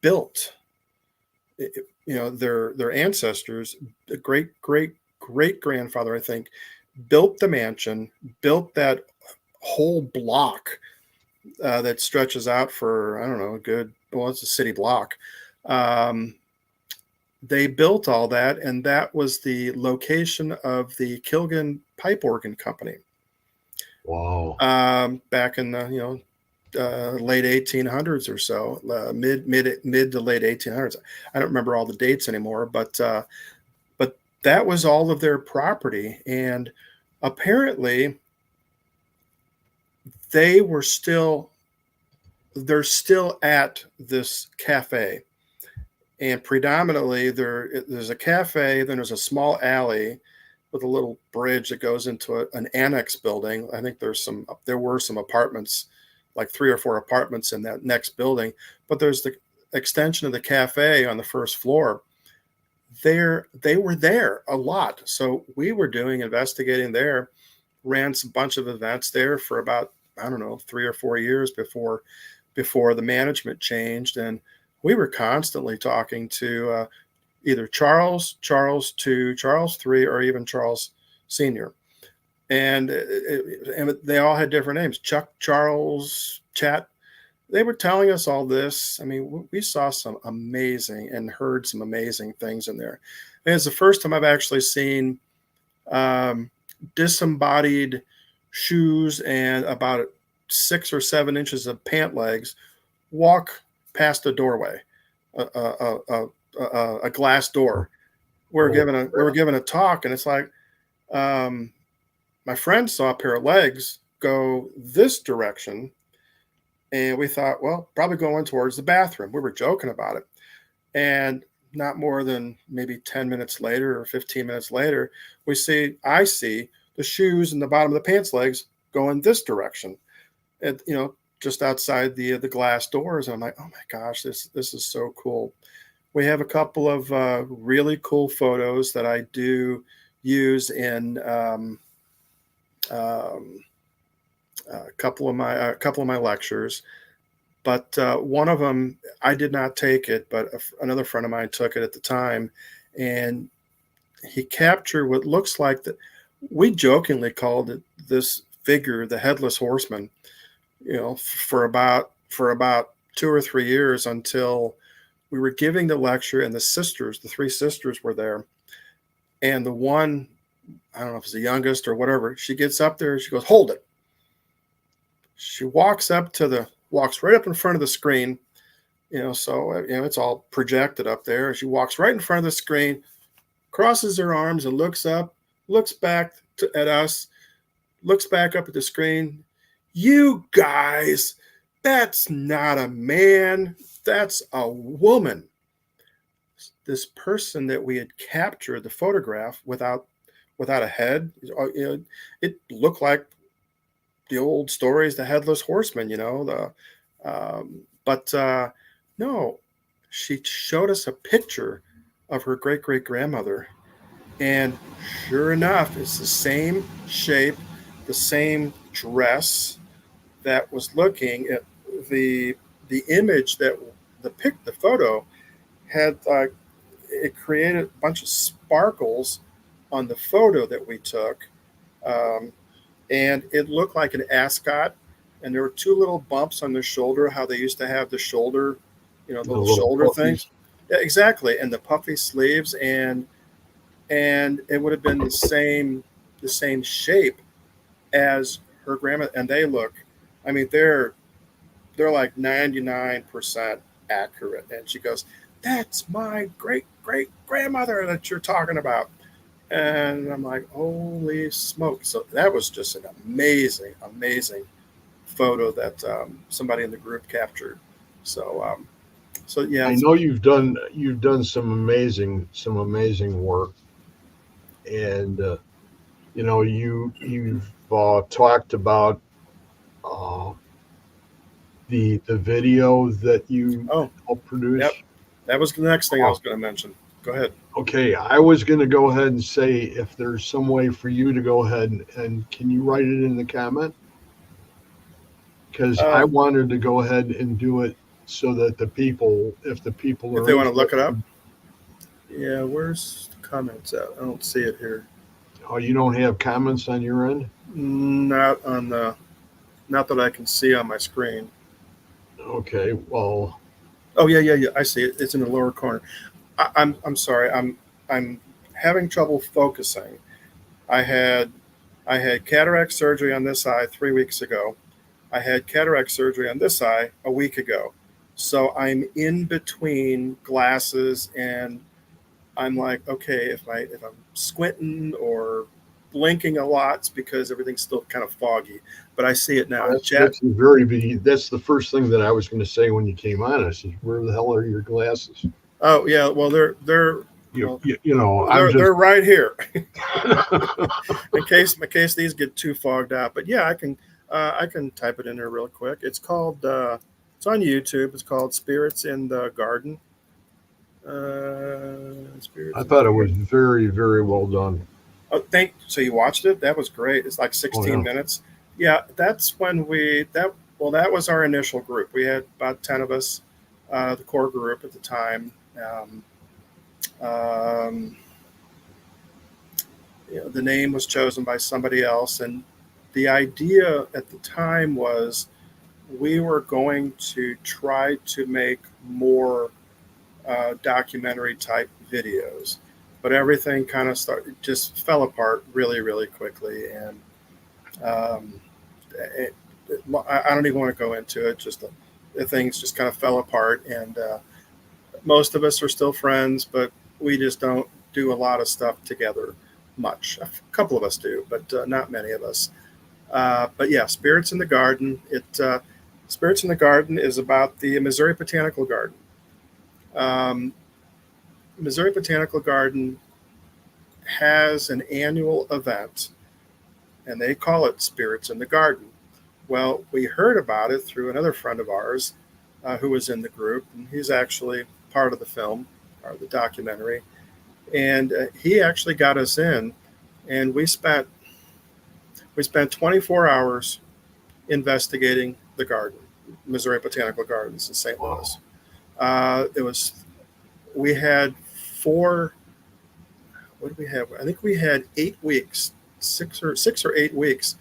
built, their ancestors, the great grandfather, I think, built the mansion, built that whole block that stretches out for, I don't know, it's a city block. They built all that, and that was the location of the Kilgan Pipe Organ Company.
Wow.
Back in the late 1800s or so, mid to late 1800s. I don't remember all the dates anymore, but that was all of their property, and apparently they're still at this cafe, and predominantly there's a cafe, then there's a small alley with a little bridge that goes into an annex building. I think there were some apartments, like 3 or 4 apartments in that next building, but there's the extension of the cafe on the first floor. They were there a lot. So we were investigating there, ran some bunch of events there for about, I don't know, 3 or 4 years before the management changed. And we were constantly talking to either Charles 2, Charles 3, or even Charles Sr. And they all had different names: Chuck, Charles, Chat. They were telling us all this. I mean, we saw some amazing and heard some amazing things in there. And it's the first time I've actually seen disembodied shoes and about 6 or 7 inches of pant legs walk past a doorway, a glass door. We were given a talk, and it's like, my friend saw a pair of legs go this direction, And we thought, well, probably going towards the bathroom. We were joking about it. And not more than maybe 10 minutes later or 15 minutes later, I see the shoes and the bottom of the pants legs going this direction. And, just outside the glass doors. And I'm like, oh my gosh, this is so cool. We have a couple of really cool photos that I do use in a couple of my lectures. But one of them, I did not take it, but another friend of mine took it at the time, and he captured what looks like that. We jokingly called it this figure, the headless horseman, for about 2 or 3 years, until we were giving the lecture, and the 3 sisters were there, and the one, I don't know if it's the youngest or whatever, she gets up there and she goes, "Hold it." She walks right up in front of the screen, so it's all projected up there. She walks right in front of the screen, crosses her arms and looks up, looks back at us, looks back up at the screen. "You guys, that's not a man, that's a woman." This person that we had captured the photograph without a head, it looked like the old stories, the headless horseman, but no, she showed us a picture of her great grandmother, and sure enough, it's the same shape, the same dress that was looking at the image that the photo had. It created a bunch of sparkles on the photo that we took. And it looked like an ascot, and there were 2 little bumps on the shoulder, how they used to have the shoulder, the little shoulder things. Yeah, exactly. And the puffy sleeves, and it would have been the same shape as her grandma. And they look, I mean, they're like 99% accurate. And she goes, "That's my great grandmother that you're talking about." And I'm like, holy smoke. So that was just an amazing photo that somebody in the group captured. So, yeah.
I know you've done some amazing work, and you've talked about the video that you helped produce.
Yep. That was the next thing I was going to mention. Go ahead.
Okay, I was going to go ahead and say, if there's some way for you to go ahead and can you write it in the comment? Because I wanted to go ahead and do it so that if they
want to look it up. Yeah, where's the comments at? I don't see it here.
Oh, you don't have comments on your end?
Not that I can see on my screen.
Okay, well.
Oh yeah. I see it. It's in the lower corner. I'm sorry. I'm having trouble focusing. I had cataract surgery on this eye 3 weeks ago. I had cataract surgery on this eye a week ago. So I'm in between glasses, and I'm like, okay, if I'm squinting or blinking a lot, it's because everything's still kind of foggy. But I see it now.
That's the first thing that I was going to say when you came on. I said, "Where the hell are your glasses?"
Oh yeah, well they're they're right here in case these get too fogged out. But yeah, I can type it in there real quick. It's called it's on YouTube. It's called Spirits in the Garden.
I thought it was very, very well done.
Oh, so you watched it? That was great. It's like 16 minutes. Yeah, that's when that was our initial group. We had about 10 of us, the core group at the time. The name was chosen by somebody else, and the idea at the time was we were going to try to make more documentary type videos, but everything kind of just fell apart really, really quickly, and I don't even want to go into it. Just the things just kind of fell apart, and most of us are still friends, but we just don't do a lot of stuff together much. A couple of us do, but not many of us. But yeah, Spirits in the Garden. Spirits in the Garden is about the Missouri Botanical Garden. Um, Missouri Botanical Garden has an annual event, and they call it Spirits in the Garden. Well, we heard about it through another friend of ours who was in the group, and he's actually part of the film or the documentary. And he actually got us in, and we spent 24 hours investigating the garden, Missouri Botanical Gardens in St. Louis. It was we had four. What did we have? I think we had 8 weeks, 6 or 8 weeks,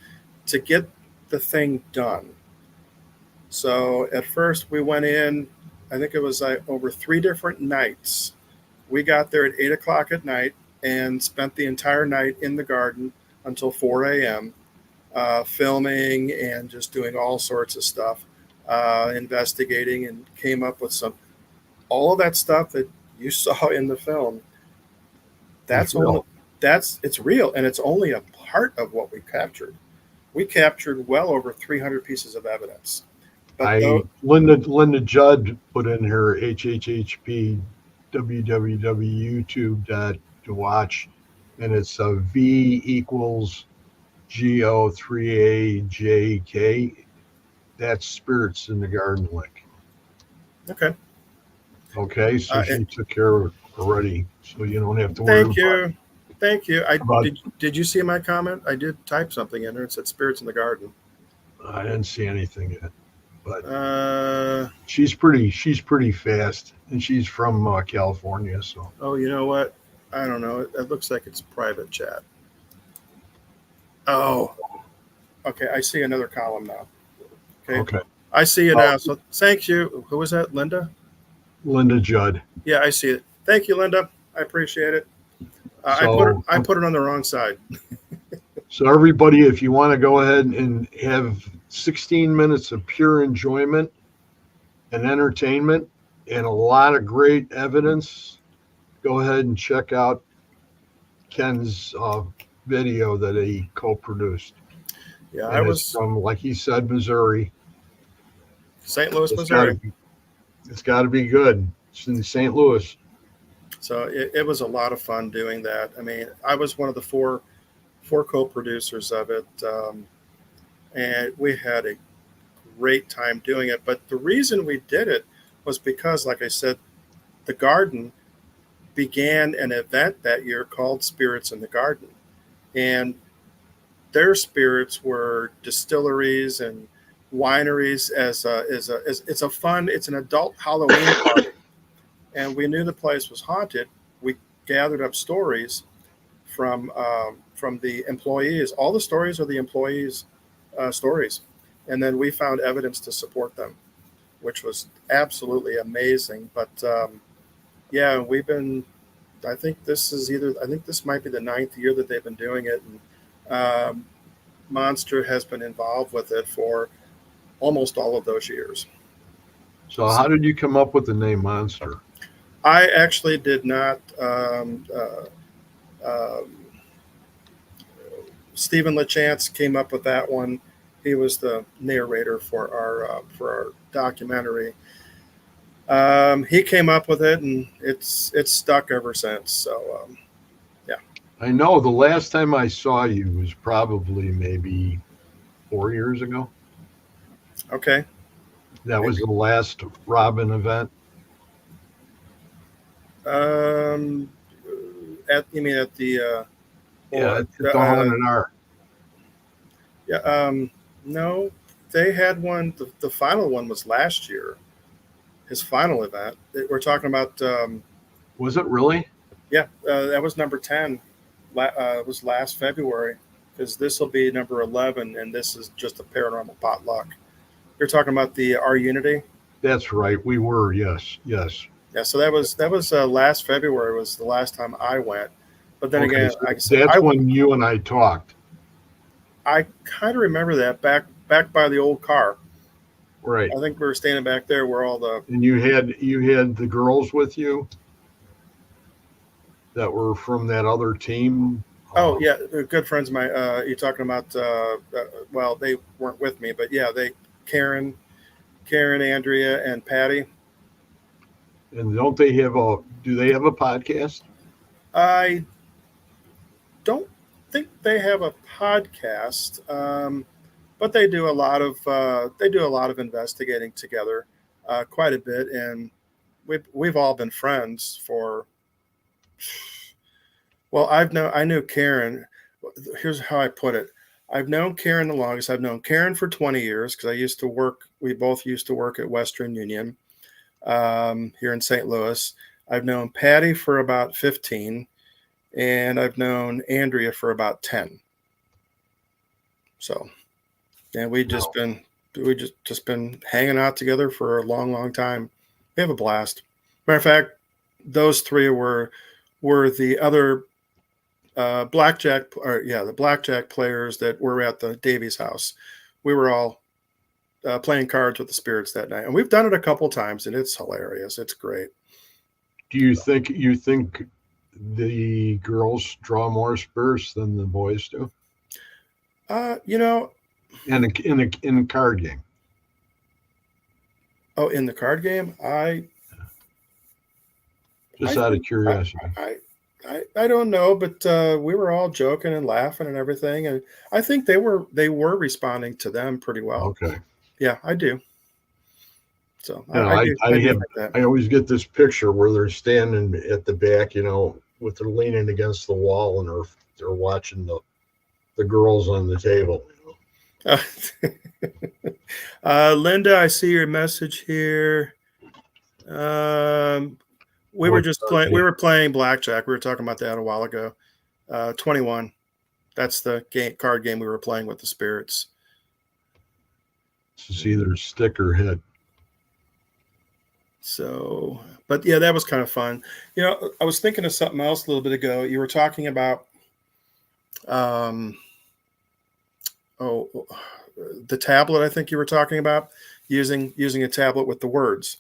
to get the thing done. So at first we went in. I think it was like over 3 different nights. We got there at 8 o'clock at night and spent the entire night in the garden until 4 a.m. Filming and just doing all sorts of stuff, investigating, and came up with all of that stuff that you saw in the film. That's all. It's real, and it's only a part of what we captured. We captured well over 300 pieces of evidence. But
Linda Judd put in her HHHP www.youtube to watch, and it's a V equals GO3AJK. That's Spirits in the Garden link.
Okay.
Okay, so she took care of it already, so you don't have to worry.
Thank you. Did you see my comment? I did type something in there. It said Spirits in the Garden.
I didn't see anything yet, but she's pretty fast, and she's from California. So.
Oh, you know what? I don't know. It looks like it's private chat. Oh, okay. I see another column now. Okay. I see it now. So thank you. Who was that? Linda?
Linda Judd.
Yeah, I see it. Thank you, Linda. I appreciate it. I put it on the wrong side.
So everybody, if you want to go ahead and have 16 minutes of pure enjoyment and entertainment and a lot of great evidence, go ahead and check out Ken's video that he co-produced.
Yeah,
and I was from, like he said, Missouri.
St. Louis, Missouri.
It's got to be good. It's in St. Louis.
So it was a lot of fun doing that. I mean, I was one of the four co-producers of it, and we had a great time doing it. But the reason we did it was because, like I said, the garden began an event that year called Spirits in the Garden, and their spirits were distilleries and wineries. It's an adult Halloween party, and we knew the place was haunted. We gathered up stories from the employees. All the stories are the employees' stories, and then we found evidence to support them, which was absolutely amazing. But yeah, we've been. I think this might be the 9th year that they've been doing it, and Monster has been involved with it for almost all of those years.
So how did you come up with the name Monster?
I actually did not. Stephen LaChance came up with that one. He was the narrator for our documentary. He came up with it, and it's stuck ever since. So, yeah.
I know the last time I saw you was probably maybe 4 years ago.
Okay.
That was the last Robin event.
You mean at the
at the Haunted Art.
Yeah. No, they had one. The final one was last year. His final event. We're talking about.
Was it really?
Yeah, that was number 10. It was last February, because this will be number 11, and this is just a paranormal potluck. You're talking about the Our Unity.
That's right. We were. Yes. Yeah.
So that was last February was the last time I went. But then again,
so that's when you and I talked.
I kind of remember that back by the old car.
Right.
I think we were standing back there where all the.
And you had the girls with you that were from that other team.
Oh yeah, they're good friends of mine. You're talking about? Well, they weren't with me, but yeah, Karen Karen, Andrea, and Patty.
And don't they have a? Do they have a podcast?
I don't think they have a podcast, but they do a lot of investigating together, quite a bit, and we've all been friends for. Well, I knew Karen. Here's how I put it. I've known Karen the longest. I've known Karen for 20 years because I used to work. We both used to work at Western Union here in St. Louis. I've known Patty for about 15, and I've known Andrea for about 10. So, and
No.
we just been hanging out together for a long, long time. We have a blast. Matter of fact, those three were the other the blackjack players that were at the Davies house. We were all playing cards with the spirits that night, and we've done it a couple times, and it's hilarious. It's great.
Do you think the girls draw more spirits than the boys do
You know,
in a card game?
oh, in the card game,
Just
I
out of
think
curiosity.
I don't know, but we were all joking and laughing and everything, and I think they were responding to them pretty well.
Okay.
Yeah, I do. So
You know,
I do think that.
I always get this picture where they're standing at the back, with their leaning against the wall and they're watching the girls on the table.
Linda, I see your message here. We were just playing. We were playing blackjack. We were talking about that a while ago. 21. That's the card game we were playing with the spirits.
It's either stick or hit.
So, but yeah, that was kind of fun. I was thinking of something else a little bit ago. You were talking about, um, the tablet. I think you were talking about using a tablet with the words.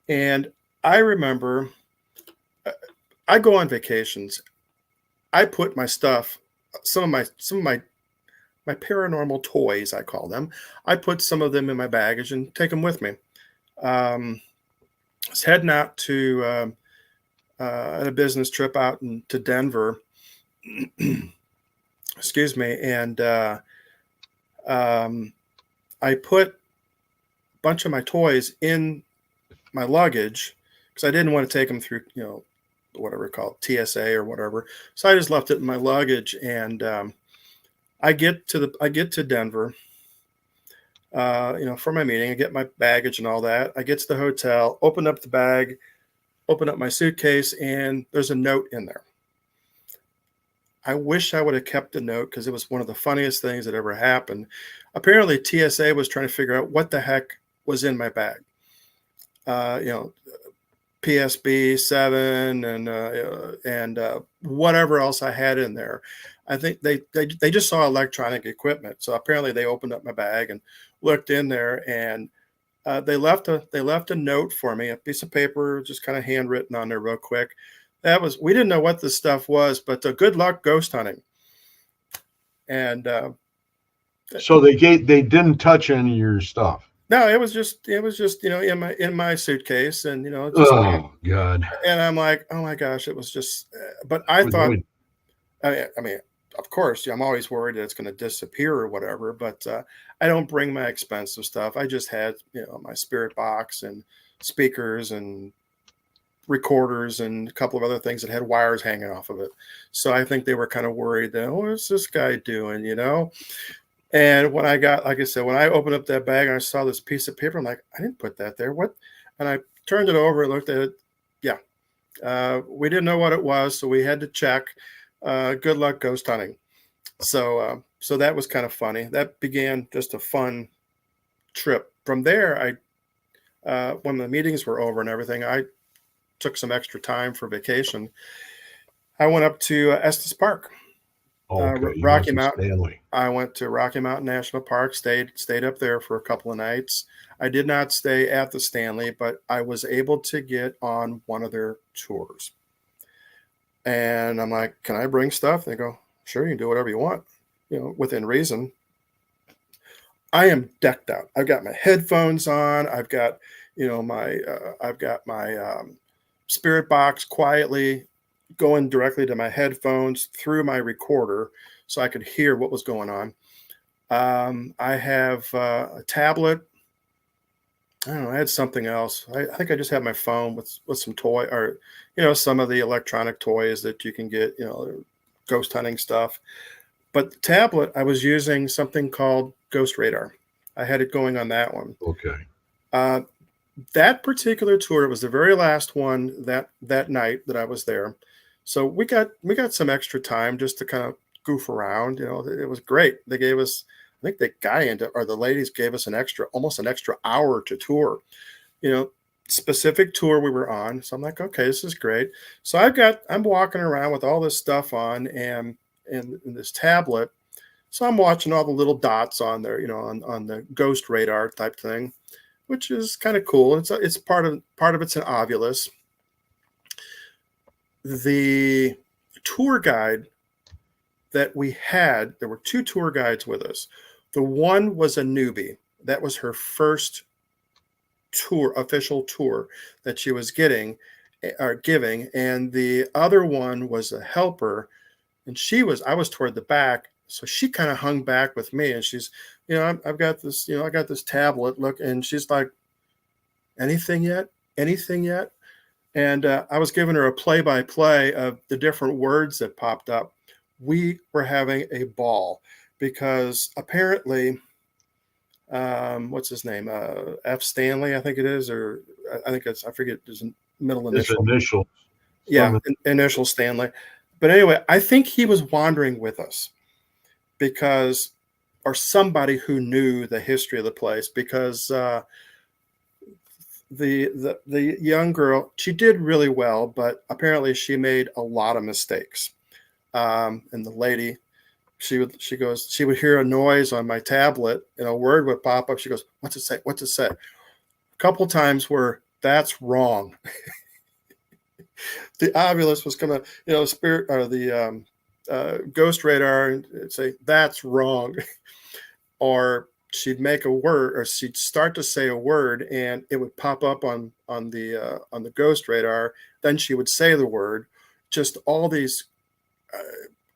And I remember, I go on vacations. I put my stuff, some of my paranormal toys, I call them. I put some of them in my baggage and take them with me. I was heading out to on a business trip out to Denver. Excuse me, and I put a bunch of my toys in my luggage because I didn't want to take them through, whatever it's called, TSA or whatever. So I just left it in my luggage, and I get to Denver, for my meeting. I get my baggage and all that. I get to the hotel, open up the bag, open up my suitcase, and there's a note in there. I wish I would have kept the note because it was one of the funniest things that ever happened. Apparently, TSA was trying to figure out what the heck was in my bag. PSB 7 and whatever else I had in there. I think they just saw electronic equipment. So apparently they opened up my bag and looked in there, and they left a note for me, a piece of paper, just kind of handwritten on there real quick. We didn't know what this stuff was, but good luck ghost hunting. And
so they didn't touch any of your stuff.
No, it was just in my suitcase, and
oh God.
And I'm like, oh my gosh, it was just. But I thought, I mean, of course, I'm always worried that it's going to disappear or whatever. But I don't bring my expensive stuff. I just had my spirit box and speakers and recorders and a couple of other things that had wires hanging off of it. So I think they were kind of worried that, what's this guy doing, And when like I said, when I opened up that bag and I saw this piece of paper, I'm like, I didn't put that there. What? And I turned it over and looked at it. Yeah. We didn't know what it was, so we had to check. Good luck ghost hunting. So that was kind of funny. That began just a fun trip. From there, when the meetings were over and everything, I took some extra time for vacation. I went up to Estes Park.
Okay,
Rocky Mountain. I went to Rocky Mountain National Park, stayed up there for a couple of nights. I did not stay at the Stanley, but I was able to get on one of their tours. And I'm like, can I bring stuff? They go, sure, you can do whatever you want, within reason. I am decked out. I've got my headphones on. I've got, I've got my spirit box quietly going directly to my headphones through my recorder so I could hear what was going on. I have a tablet. I don't know. I had something else. I think I just had my phone with some toy or, some of the electronic toys that you can get, ghost hunting stuff. But the tablet, I was using something called Ghost Radar. I had it going on that one.
Okay.
Uh, that particular tour was the very last one that night that I was there. So we got some extra time just to kind of goof around. It was great. They gave us, I think the ladies gave us almost an extra hour to tour. Specific tour we were on. So I'm like, okay, this is great. So I'm walking around with all this stuff on and in this tablet. So I'm watching all the little dots on there, on the Ghost Radar type thing, which is kind of cool. It's part of it's an Ovilus. The tour guide that we had, there were 2 tour guides with us. The one was a newbie. That was her first official tour that she was giving, and the other one was a helper, and I was toward the back, so she kind of hung back with me, and she's, I've got this, I got this tablet, look, and she's like, anything yet? And I was giving her a play-by-play of the different words that popped up. We were having a ball because apparently, what's his name? F. Stanley, I think it is, or I forget his middle initial.
His initial.
Yeah, initial Stanley. But anyway, I think he was wandering with us or somebody who knew the history of the place, because the young girl, she did really well, but apparently she made a lot of mistakes. And the lady, she would hear a noise on my tablet and a word would pop up. She goes, "What's it say? What's it say?" A couple times where that's wrong. The Ovilus was coming, spirit or the Ghost Radar and say that's wrong, or she'd make a word, or she'd start to say a word, and it would pop up on the Ghost Radar. Then she would say the word. Just all these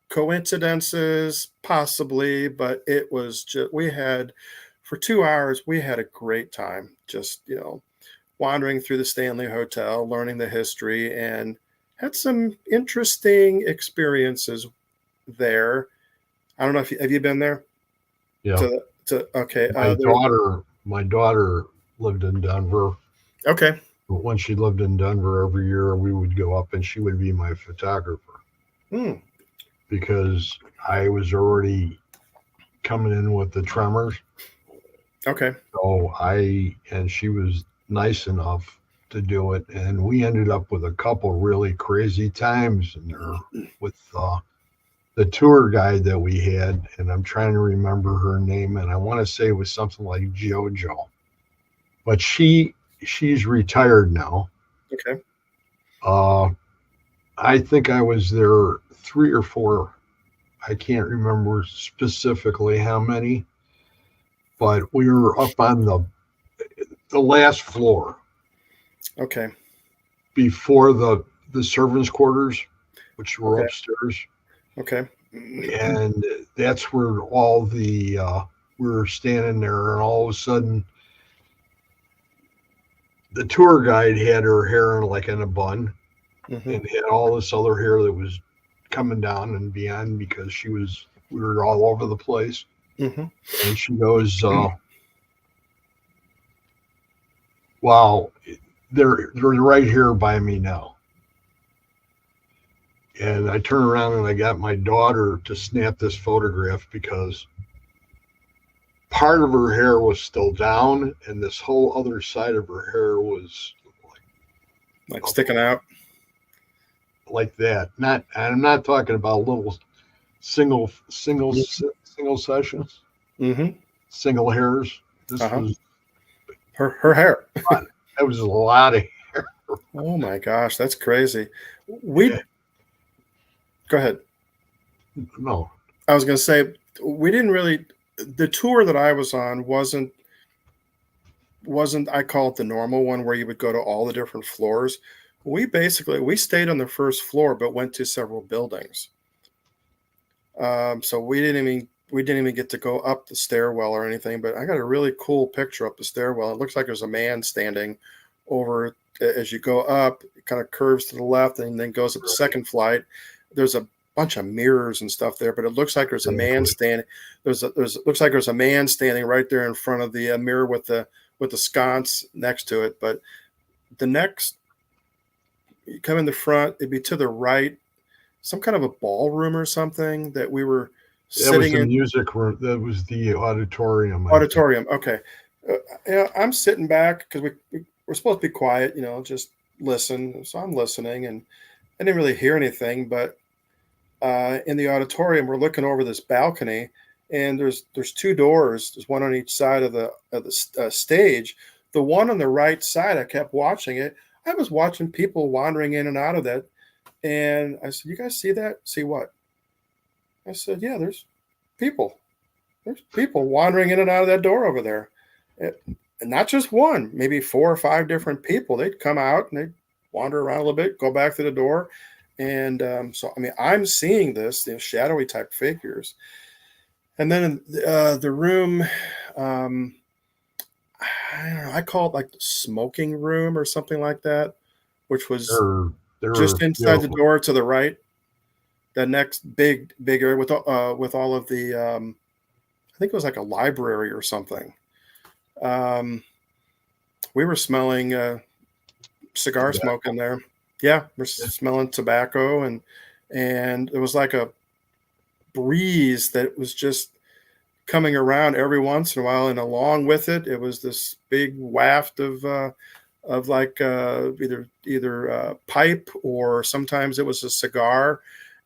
coincidences, possibly, but it was just for 2 hours. We had a great time, just wandering through the Stanley Hotel, learning the history, and had some interesting experiences there. I don't know if have you been there?
Yeah.
Okay.
My daughter lived in Denver.
Okay.
But when she lived in Denver, every year we would go up and she would be my photographer. Because I was already coming in with the tremors.
Okay.
So she was nice enough to do it. And we ended up with a couple really crazy times in there with the tour guide that we had. And I'm trying to remember her name. And I want to say it was something like JoJo. But she's retired now.
Okay.
I think I was there 3 or 4. I can't remember specifically how many, but we were up on the last floor.
Okay.
Before the servants' quarters, which were upstairs.
Okay.
And that's where all we were standing there, and all of a sudden, the tour guide had her hair in a bun, and had all this other hair that was coming down and beyond because we were all over the place. And she goes, wow, they're right here by me now. And I turned around and I got my daughter to snap this photograph because part of her hair was still down and this whole other side of her hair was
like sticking out.
Like that. I'm not talking about little single sessions, single hairs. This was
her hair.
That was a lot of hair.
Oh my gosh, that's crazy. Go ahead.
No,
I was going to say we didn't really the tour that I was on wasn't I call it the normal one where you would go to all the different floors. We stayed on the first floor but went to several buildings. So we didn't even get to go up the stairwell or anything. But I got a really cool picture up the stairwell. It looks like there's a man standing over as you go up. It kind of curves to the left and then goes up the second flight. There's a bunch of mirrors and stuff there, but it looks like there's a man standing. Looks like there's a man standing right there in front of the mirror with the sconce next to it. But the next, you come in the front, it'd be to the right, some kind of a ballroom or something that we were
That was
sitting
the
in.
music room. That was the auditorium.
Auditorium. Okay. I'm sitting back because we're supposed to be quiet, just listen. So I'm listening, and I didn't really hear anything. But in the auditorium, we're looking over this balcony, and there's two doors. There's one on each side of the stage. The one on the right side, I kept watching it. I was watching people wandering in and out of that, and I said, "You guys see that? See what?" I said, "Yeah, there's people. There's people wandering in and out of that door over there." And not just one, maybe 4 or 5 different people. They'd come out and they'd wander around a little bit, go back to the door. And so, I mean, I'm seeing this, shadowy type figures. And then in the room, I don't know, I call it like the smoking room or something like that, which was
They're
just inside the
beautiful.
door to the right. The next big area with all of the, I think it was like a library or something. We were smelling cigar smoke in there. Yeah, we're smelling tobacco, and it was like a breeze that was just coming around every once in a while, and along with it, it was this big waft of like either pipe, or sometimes it was a cigar.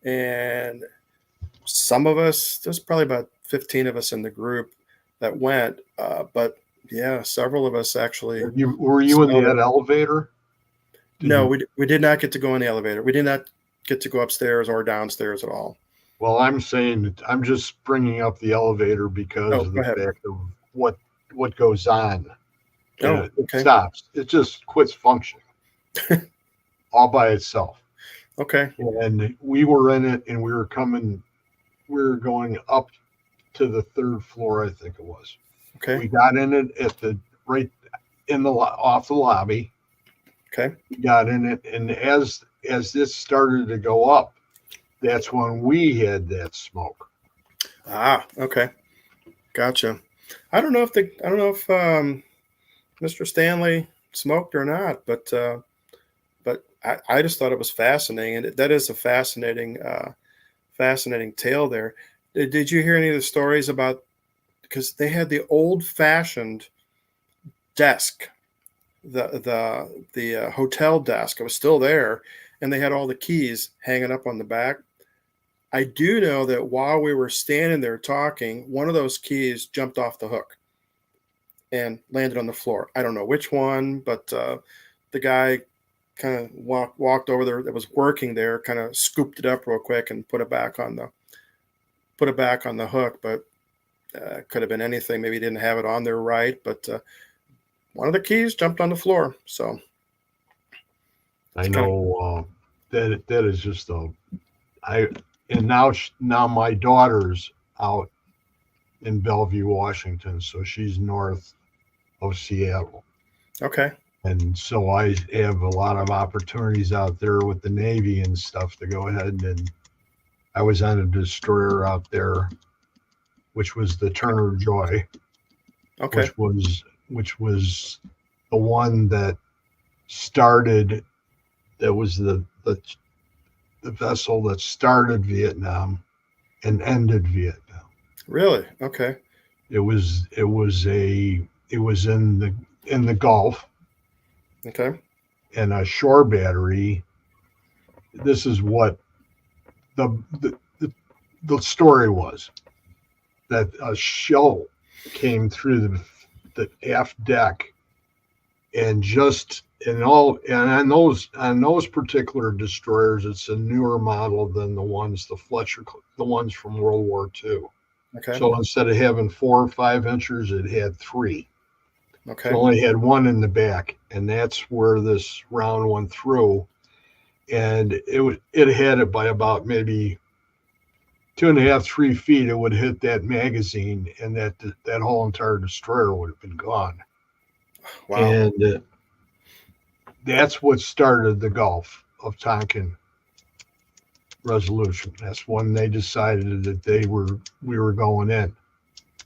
And some of us, there's probably about 15 of us in the group that went, but yeah, several of us actually.
Were you in that elevator?
No, we did not get to go in the elevator. We did not get to go upstairs or downstairs at all.
Well, I'm saying that I'm just bringing up the elevator because of the fact of what goes on.
Oh, okay.
It stops. It just quits functioning all by itself.
Okay.
And we were in it, and we were going up to the 3rd floor, I think it was.
Okay.
We got in it at the right in the off the lobby.
Okay.
We got in it, and as this started to go up, that's when we had that smoke.
Ah, okay. Gotcha. I don't know if Mr. Stanley smoked or not, but I just thought it was fascinating, and that is a fascinating tale there. Did you hear any of the stories about, because they had the old-fashioned desk, the hotel desk. It was still there, and they had all the keys hanging up on the back. I do know that while we were standing there talking, one of those keys jumped off the hook and landed on the floor. I don't know which one, but the guy kind of walked over there that was working there, kind of scooped it up real quick and put it back on the hook. But could have been anything. Maybe he didn't have it on there right, but one of the keys jumped on the floor. So
I know that is just and now my daughter's out in Bellevue, Washington, so she's north of Seattle.
Okay.
And so I have a lot of opportunities out there with the Navy and stuff to go ahead, and I was on a destroyer out there, which was the Turner Joy.
Okay.
Which was the one that started, that was the vessel that started Vietnam and ended Vietnam.
Really? Okay.
It was in the Gulf.
Okay.
And a shore battery. This is what the story was, that a shell came through the aft deck, and on those particular destroyers, it's a newer model than the ones from World War II.
Okay.
So instead of having 4 or 5 inchers, it had 3.
Okay.
So it only had 1 in the back, and that's where this round went through. And it had it by about maybe 2.5, 3 feet. It would hit that magazine, and that whole entire destroyer would have been gone.
Wow.
And that's what started the Gulf of Tonkin resolution. That's when they decided that we were going in.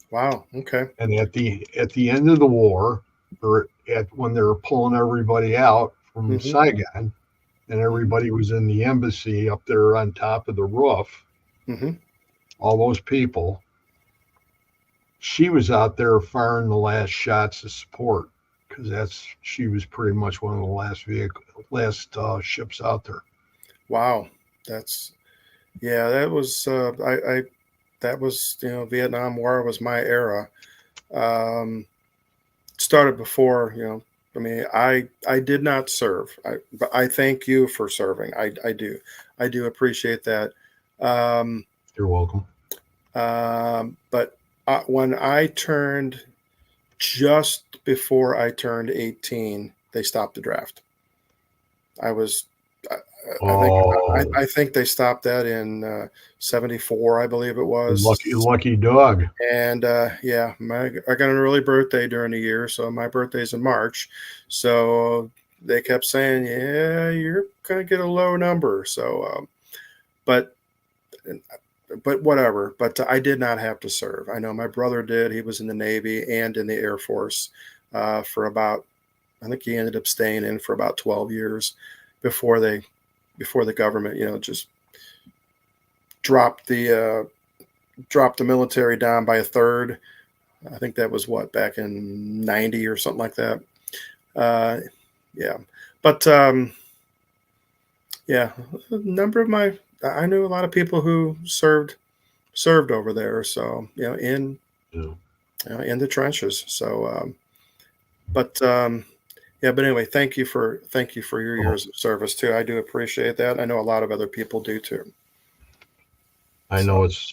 Wow. Okay.
And at the end of the war, or when they were pulling everybody out from Saigon, and everybody was in the embassy up there on top of the roof, all those people, she was out there firing the last shots of support, because she was pretty much one of the last ships out there.
Wow. That was that was, Vietnam War was my era. Started before, I mean, I did not serve. But I thank you for serving. I do appreciate that.
You're welcome.
But when I turned, just before I turned 18, they stopped the draft. I was, I think they stopped that in 74, I believe it was.
Lucky dog.
And yeah, I got an early birthday during the year, so my birthday's in March. So they kept saying, "Yeah, you're gonna get a low number." So, but whatever. But I did not have to serve. I know my brother did. He was in the Navy and in the Air Force for about. I think he ended up staying in for about 12 years before the government, just dropped the military down by a third. I think that was back in 90 or something like that. Yeah. But yeah, a number of I knew a lot of people who served over there. So, in the trenches. So, yeah, but anyway, thank you for your years of service too. I do appreciate that. I know a lot of other people do too.
I know it's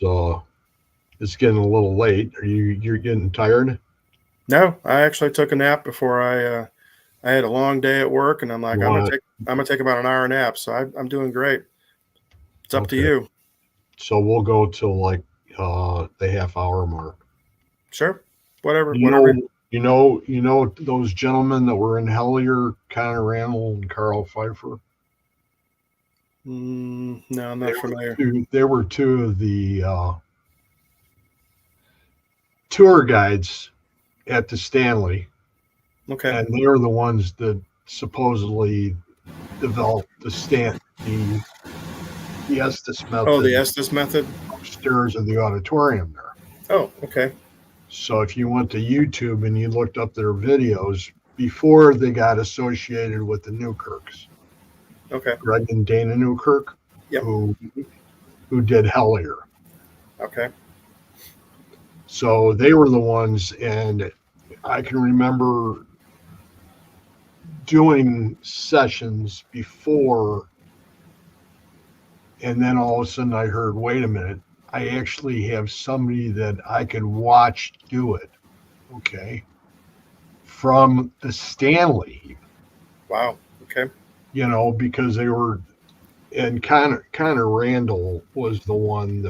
getting a little late. You're getting tired?
No, I actually took a nap before I had a long day at work, and I'm like, I'm gonna take about an hour nap. So I'm doing great. It's up to you.
So we'll go till like the half-hour mark.
Sure. Whatever.
You know those gentlemen that were in Hellier, Connor Randall and Carl Pfeiffer?
No, I'm not familiar.
They were 2 of the tour guides at the Stanley.
Okay.
And they're the ones that supposedly developed the Estes method.
Oh, the Estes method?
Upstairs of the auditorium there.
Oh, okay.
So if you went to YouTube and you looked up their videos before they got associated with the Newkirks.
Okay.
Greg and Dana Newkirk,
yep.
who did Hellier.
Okay.
So they were the ones, and I can remember doing sessions before, and then all of a sudden I heard, wait a minute, I actually have somebody that I can watch do it, okay, from the Stanley.
Wow, okay.
Because they were, and Connor Randall was the one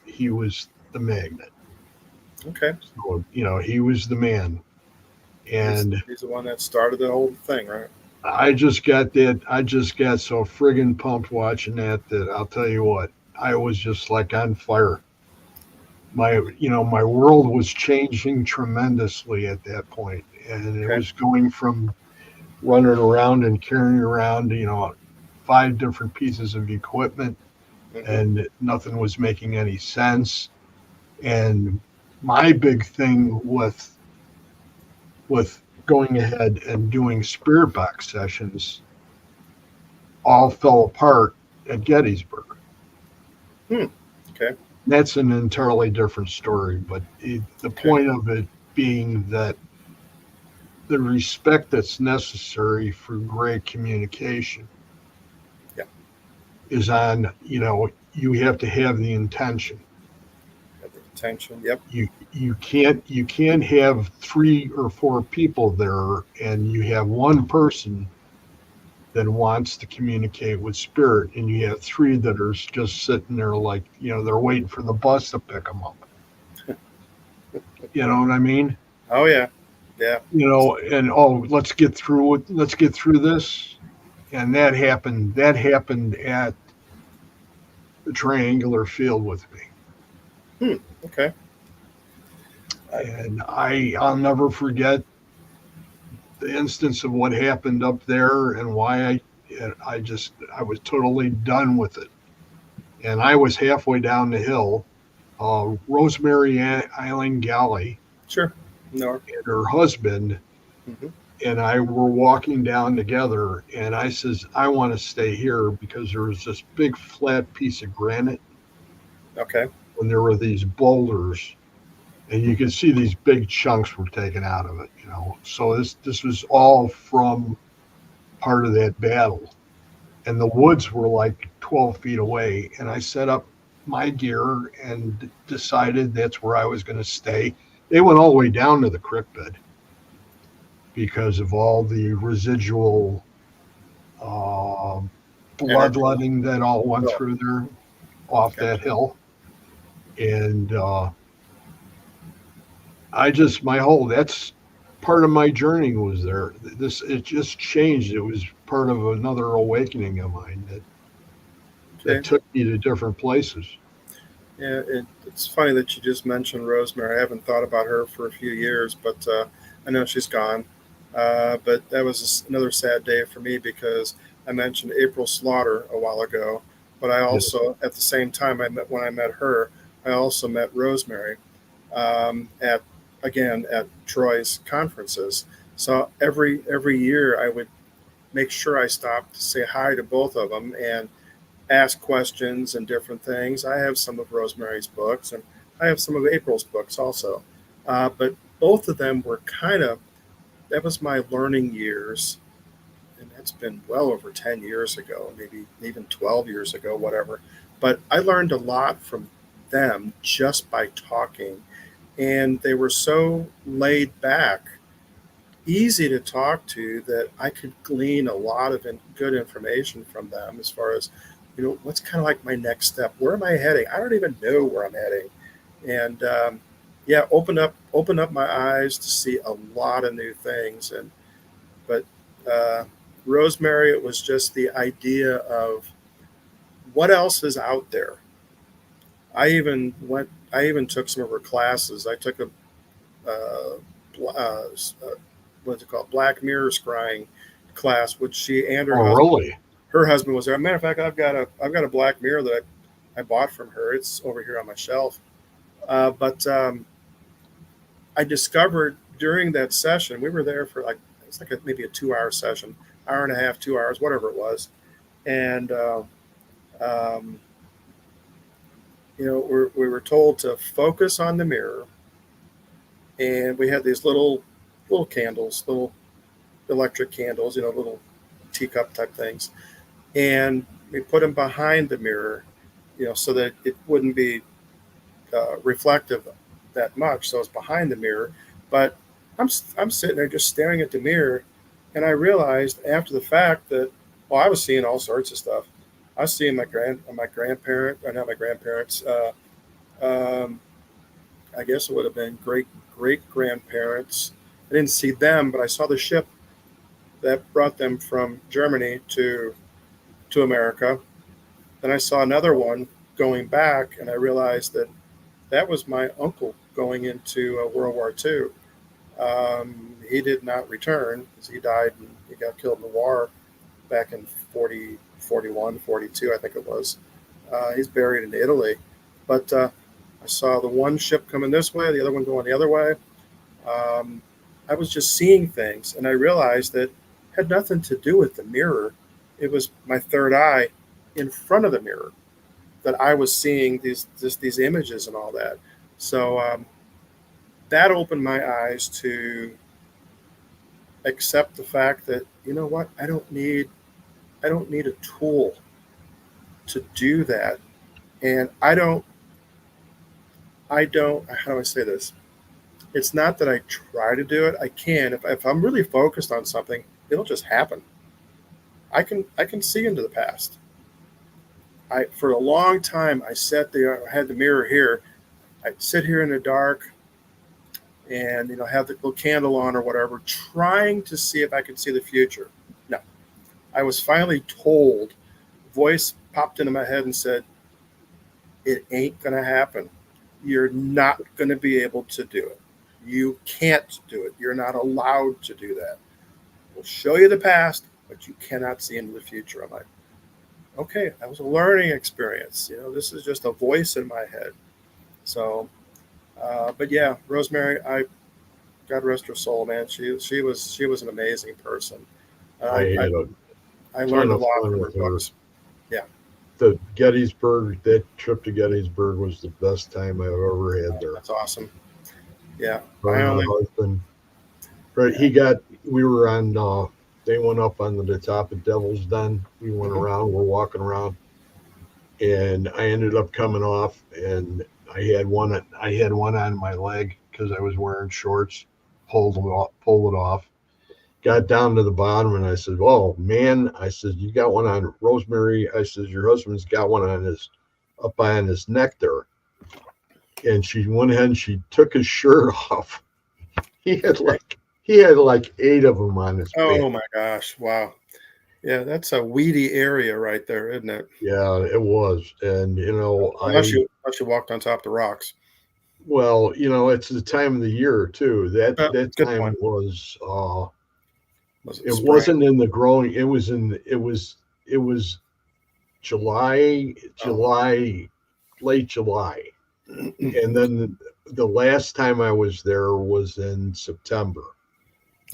he was the magnet.
Okay.
So, he was the man. And
he's the one that started the whole thing, right?
I just got so friggin' pumped watching that I'll tell you what, I was just like on fire. My world was changing tremendously at that point. And it was going from running around and carrying around, 5 different pieces of equipment, and nothing was making any sense. And my big thing with going ahead and doing spirit box sessions all fell apart at Gettysburg.
Okay.
That's an entirely different story, but the point of it being that the respect that's necessary for great communication is on, you have to have the intention.
Tension. Yep.
You can't have 3 or 4 people there, and you have one person that wants to communicate with spirit, and you have 3 that are just sitting there like, they're waiting for the bus to pick them up. You know what I mean?
Oh yeah. Yeah.
And let's get through it. Let's get through this. And that happened. That happened at the Triangular Field with me.
Okay.
And I'll never forget the instance of what happened up there and why I was totally done with it. And I was halfway down the hill. Rosemary Eileen Galley
Sure. No.
and her husband
Mm-hmm.
and I were walking down together, and I says, I want to stay here because there was this big flat piece of granite,
Okay.
and there were these boulders, and you could see these big chunks were taken out of it. So this was all from part of that battle, and the woods were like 12 feet away, and I set up my gear and decided that's where I was going to stay. They went all the way down to the creek bed because of all the residual bloodletting that all went through there off that hill. And that's part of my journey was there. It just changed. It was part of another awakening of mine that took me to different places.
Yeah, it's funny that you just mentioned Rosemary. I haven't thought about her for a few years, but I know she's gone. But that was another sad day for me because I mentioned April Slaughter a while ago, but I also, at the same time, when I met her, I also met Rosemary at Troy's conferences. So every year I would make sure I stopped to say hi to both of them and ask questions and different things. I have some of Rosemary's books and I have some of April's books also, but both of them were that was my learning years, and that's been well over 10 years ago, maybe even 12 years ago, whatever. But I learned a lot from them just by talking, and they were so laid back, easy to talk to, that I could glean a lot of good information from them as far as, what's kind of like my next step. Where am I heading? I don't even know where I'm heading. And yeah, opened up my eyes to see a lot of new things. But Rosemary, it was just the idea of what else is out there. I even took some of her classes. I took a what's it called, Black Mirror Scrying class, which she and her husband was there. As a matter of fact, I've got a black mirror that I bought from her. It's over here on my shelf. But I discovered during that session, we were there for maybe a 2-hour session, hour and a half, 2 hours, whatever it was. And, we were told to focus on the mirror. And we had these little candles, little electric candles, little teacup type things. And we put them behind the mirror, so that it wouldn't be reflective that much. So it's behind the mirror. But I'm sitting there just staring at the mirror, and I realized after the fact that, well, I was seeing all sorts of stuff. I was seeing my grandparents. I guess it would have been great grandparents. I didn't see them, but I saw the ship that brought them from Germany to America. Then I saw another one going back, and I realized that was my uncle going into World War II. He did not return because he died and he got killed in the war back in 40, 41, 42, I think it was. He's buried in Italy. But I saw the one ship coming this way, the other one going the other way. I was just seeing things, and I realized that it had nothing to do with the mirror. It was my third eye in front of the mirror that I was seeing these images and all that. So that opened my eyes to accept the fact that, what, I don't need a tool to do that. And I don't I don't, how do I say this? It's not that I try to do it. I can. If I'm really focused on something, it'll just happen. I can see into the past. I for a long time I sat there, I had the mirror here. I'd sit here in the dark and have the little candle on or whatever, trying to see if I could see the future. No. I was finally told, voice popped into my head and said, it ain't gonna happen. You're not gonna be able to do it. You can't do it. You're not allowed to do that. We'll show you the past, but you cannot see into the future. I'm like, okay, that was a learning experience. This is just a voice in my head. So, but yeah, Rosemary, God rest her soul, man. She was an amazing person.
I
I
had a
I
ton
learned a
of
lot
fun
from her
with her.
books. Yeah,
The Gettysburg, that trip to Gettysburg was the best time I've ever had there.
that's awesome. Yeah,
Her
I
and her
only
husband. Right,
yeah.
we were on, they went up on the top of Devil's Den. We went
Mhm.
around, we're walking around, and I ended up coming off, and I had one on my leg because I was wearing shorts, pulled it off. Got down to the bottom and I said, "Oh man," I said, "you got one on Rosemary." I said, "Your husband's got one on his up on his neck there." And she went ahead and she took his shirt off. He had
Okay.
like he had like 8 of them on his back.
Oh my gosh! Wow. Yeah, that's a weedy area right there, isn't it?
Yeah, it was. And
Unless you walked on top of the rocks.
it's the time of the year too. That
Good
time
point.
was
Was it
it
spring?
wasn't in the growing. It was July,
Oh,
late July. And then the last time I was there was in September,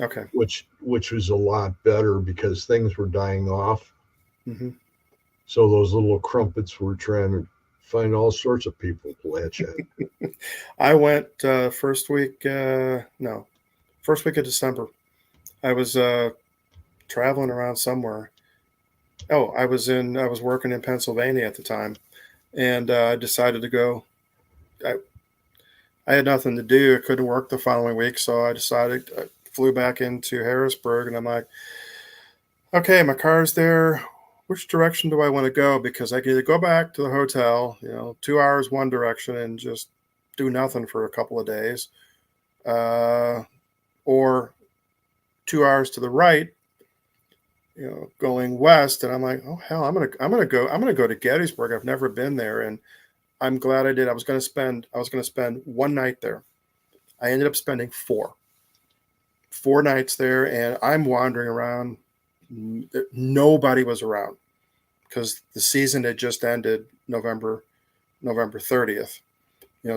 okay.
which was a lot better because things were dying off.
Hmm.
So those little crumpets were trying to find all sorts of people to latch on.
I went first week. No, first week of December. I was traveling around somewhere. Oh, I was working in Pennsylvania at the time, and I decided to go. I I had nothing to do. I couldn't work the following week, so I flew back into Harrisburg, and I'm like, okay, my car's there. Which direction do I want to go? Because I can either go back to the hotel, 2 hours one direction and just do nothing for a couple of days, uh, or 2 hours to the right, going west. And I'm like, oh hell, I'm gonna go to Gettysburg. I've never been there, and I'm glad I did. I was gonna spend one night there. I ended up spending four nights there, and I'm wandering around. Nobody was around because the season had just ended November 30th.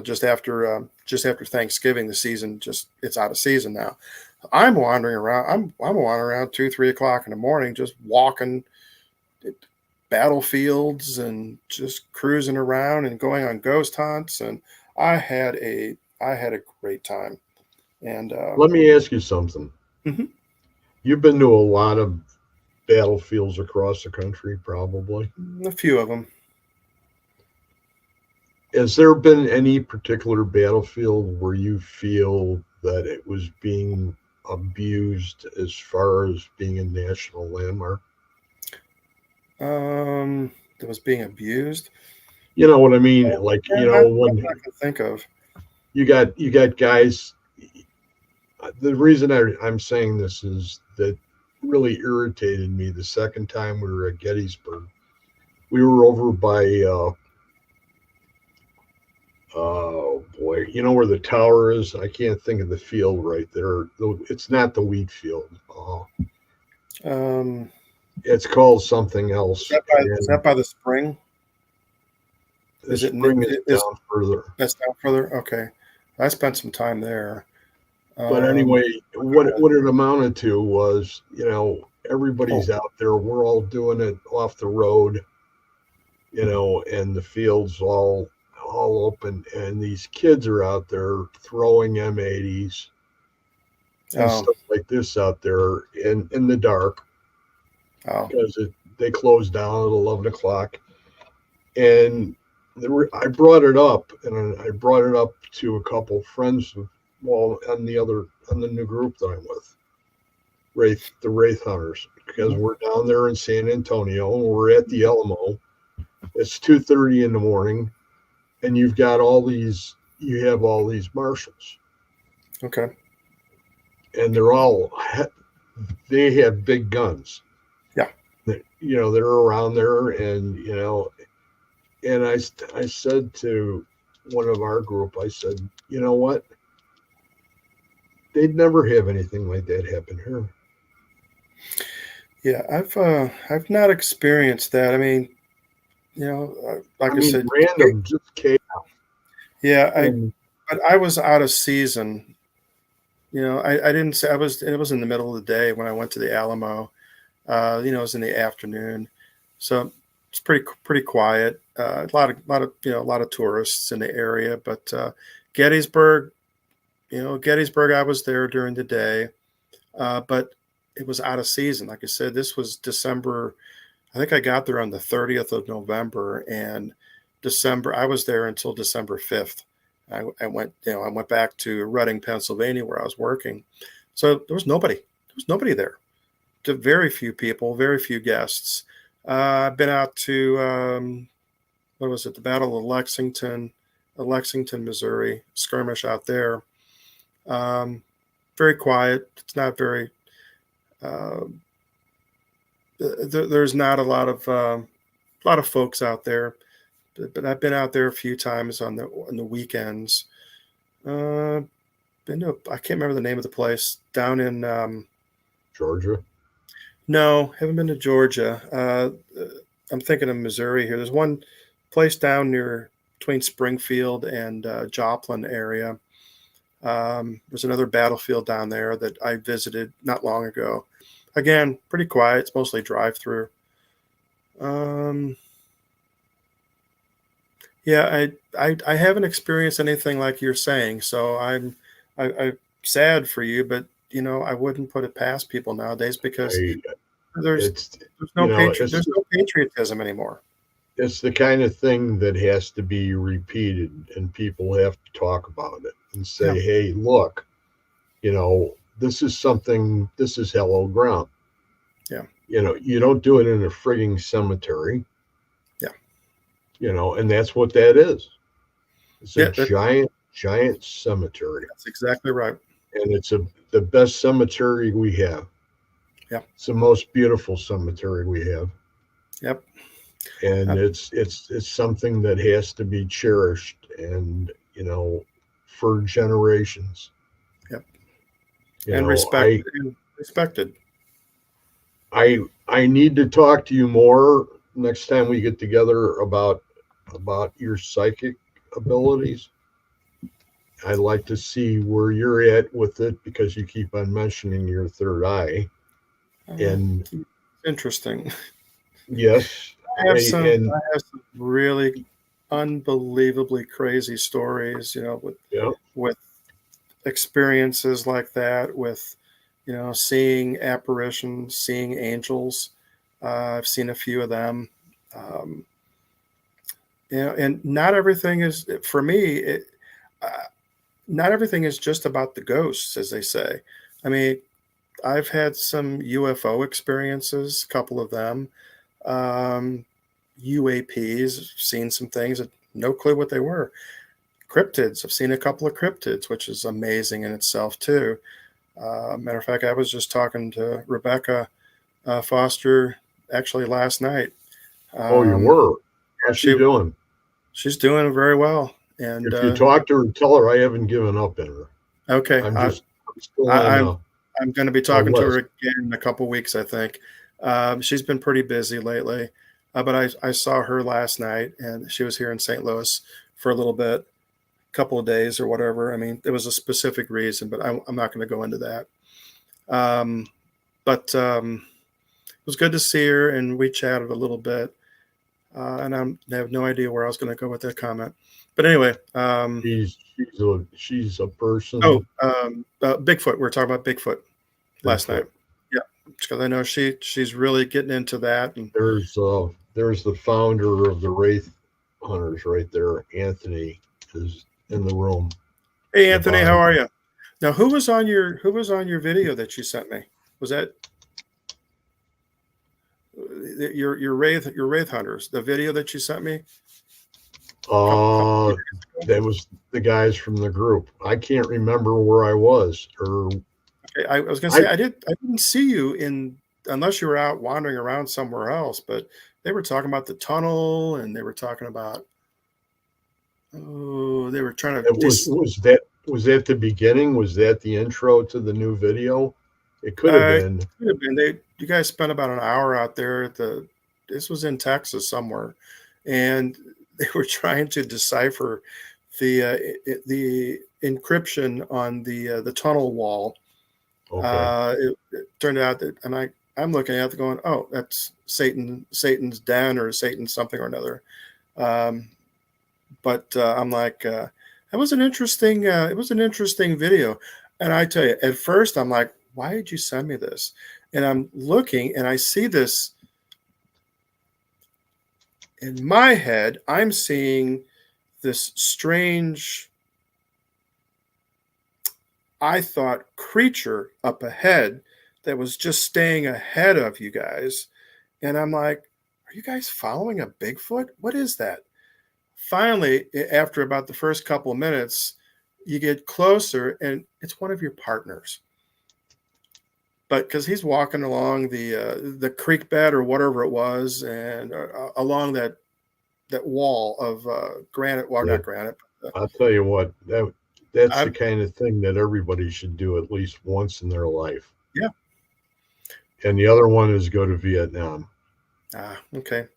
Just after Thanksgiving, the season just it's out of season now. I'm wandering around. I'm wandering around 2, 3 o'clock in the morning, just walking battlefields and just cruising around and going on ghost hunts. And I had a great time. And
Let me ask you something.
mhm,
You've been to a lot of battlefields across the country, probably.
a few of them.
Has there been any particular battlefield where you feel that it was being abused as far as being a national landmark?
That was being abused.
You know what I mean? Like,
Yeah, not that I
when
can think of.
you got guys. The reason I'm saying this is that really irritated me the second time we were at Gettysburg. We were over by oh boy, you know where the tower is? I can't think of the field right there. It's not the wheat field.
Um,
It's called something
is
else.
that
And
by the spring?
the
Is it
spring is
is
down further.
that's down further? Okay, I spent some time there.
But
Um,
anyway, what it amounted to was,
oh,
everybody's out there. We're all doing it off the road, and the fields all open, and these kids are out there throwing M80s and
oh,
stuff like this out there in the dark
oh,
because they close down at 11 o'clock. And I brought it up, and I brought it up to a couple friends of, well, on the new group that I'm with, the Wraith Hunters, because
Mhm.
we're down there in San Antonio, and we're at the Alamo. It's 2:30 in the morning, and you have all these marshals,
Okay.
and they have big guns.
Yeah.
They're around there, and and I said to one of our group, I said, you know what? They'd never have anything like that happen here.
Yeah. I've not experienced that. I mean,
I
like I
mean,
said,
random, just chaos.
yeah.
And
But I was out of season. I didn't say I was. It was in the middle of the day when I went to the Alamo. It was in the afternoon, so it's pretty quiet. A lot of tourists in the area, but Gettysburg, Gettysburg, I was there during the day, but it was out of season. Like I said, this was December. I think I got there on the 30th of November, and December. I was there until December 5th. I went back to Reading, Pennsylvania, where I was working. So there was nobody. There was nobody there. Very few people, very few guests. I've been out to what was it? The Battle of Lexington, Missouri, skirmish out there. Um, Very quiet. It's not very. Uh, there's not a lot of folks out there, but I've been out there a few times on the weekends. Uh, I can't remember the name of the place down in.
Georgia.
No, haven't been to Georgia. I'm thinking of Missouri here. There's one place down near between Springfield and Joplin area. There's another battlefield down there that I visited not long ago. Again, pretty quiet. It's mostly drive through. Um, yeah, I haven't experienced anything like you're saying, so I'm sad for you, but I wouldn't put it past people nowadays because
I
there's
it's
there's no patriotism anymore.
it's the kind of thing that has to be repeated, and people have to talk about it and
Yeah,
say, hey, look, this is hallowed ground.
yeah,
You don't do it in a frigging cemetery,
yeah,
and that's what that is. It's a
yeah.
giant cemetery,
That's exactly right.
and the best cemetery we have.
Yeah,
It's the most beautiful cemetery we have,
yep.
and
Uh,
it's something that has to be cherished, and for generations.
yep.
You
And
know, I
respected.
I I need to talk to you more next time we get together about your psychic abilities. I'd like to see where you're at with it because you keep on mentioning your third eye. And
Interesting.
yes, and
I have some really unbelievably crazy stories,
yeah,
with experiences like that, with, seeing apparitions, seeing angels. I've seen a few of them. Um, and not everything is for me. Uh, Not everything is just about the ghosts, as they say. I mean, I've had some UFO experiences, a couple of them. Um, UAPs, seen some things that no clue what they were. Cryptids, I've seen a couple of cryptids, which is amazing in itself too. Matter of fact, I was just talking to Rebecca Foster actually last night.
oh, you
Um,
were.
yeah,
How's she doing?
she's doing very well, and
If you talk to her, tell her I haven't given up in her.
okay,
I'm still
I,
on
I'm going to be
my
talking to her
list.
again in a couple weeks, I think. She's been pretty busy lately, but I saw her last night, and she was here in St. Louis for a little bit, a couple of days or whatever. I mean, it was a specific reason, but I'm not going to go into that. Um, but it was good to see her, and we chatted a little bit. And I have no idea where I was going to go with that comment. But anyway,
She's a person.
Bigfoot. We were talking about Bigfoot last night.
Bigfoot.
Yeah, because I know she's really getting into that, and
There's the founder of the Wraith. hunters right there. Anthony is in the room.
Hey Anthony, how are you? Now, who was on your video that you sent me? Was that your wraith hunters? The video that you sent me?
That was the guys from the group. I can't remember where I was, or
okay, I was going to say I didn't see you in unless you were out wandering around somewhere else. But they were talking about the tunnel, and they were talking about they were trying to.
Was that the beginning? Was that the intro to the new video? It could have been.
Could have been. You guys spent about an hour out there at this was in Texas somewhere, and they were trying to decipher the encryption on the tunnel wall.
Okay.
It turned out that, and I'm looking at it going, oh, that's Satan's den or Satan something or another. But I'm like, that was an interesting. It was an interesting video, and I tell you, at first I'm like, why did you send me this? And I'm looking, and I see this. In my head, I'm seeing this strange, I thought, creature up ahead that was just staying ahead of you guys. And I'm like, are you guys following a Bigfoot? What is that? Finally, after about the first couple of minutes, you get closer and it's one of your partners. But because he's walking along the creek bed or whatever it was, and along that wall of granite, well, not granite.
I'll tell you what, that's the kind of thing that everybody should do at least once in their life.
Yeah.
And the other one is go to Vietnam.
Okay.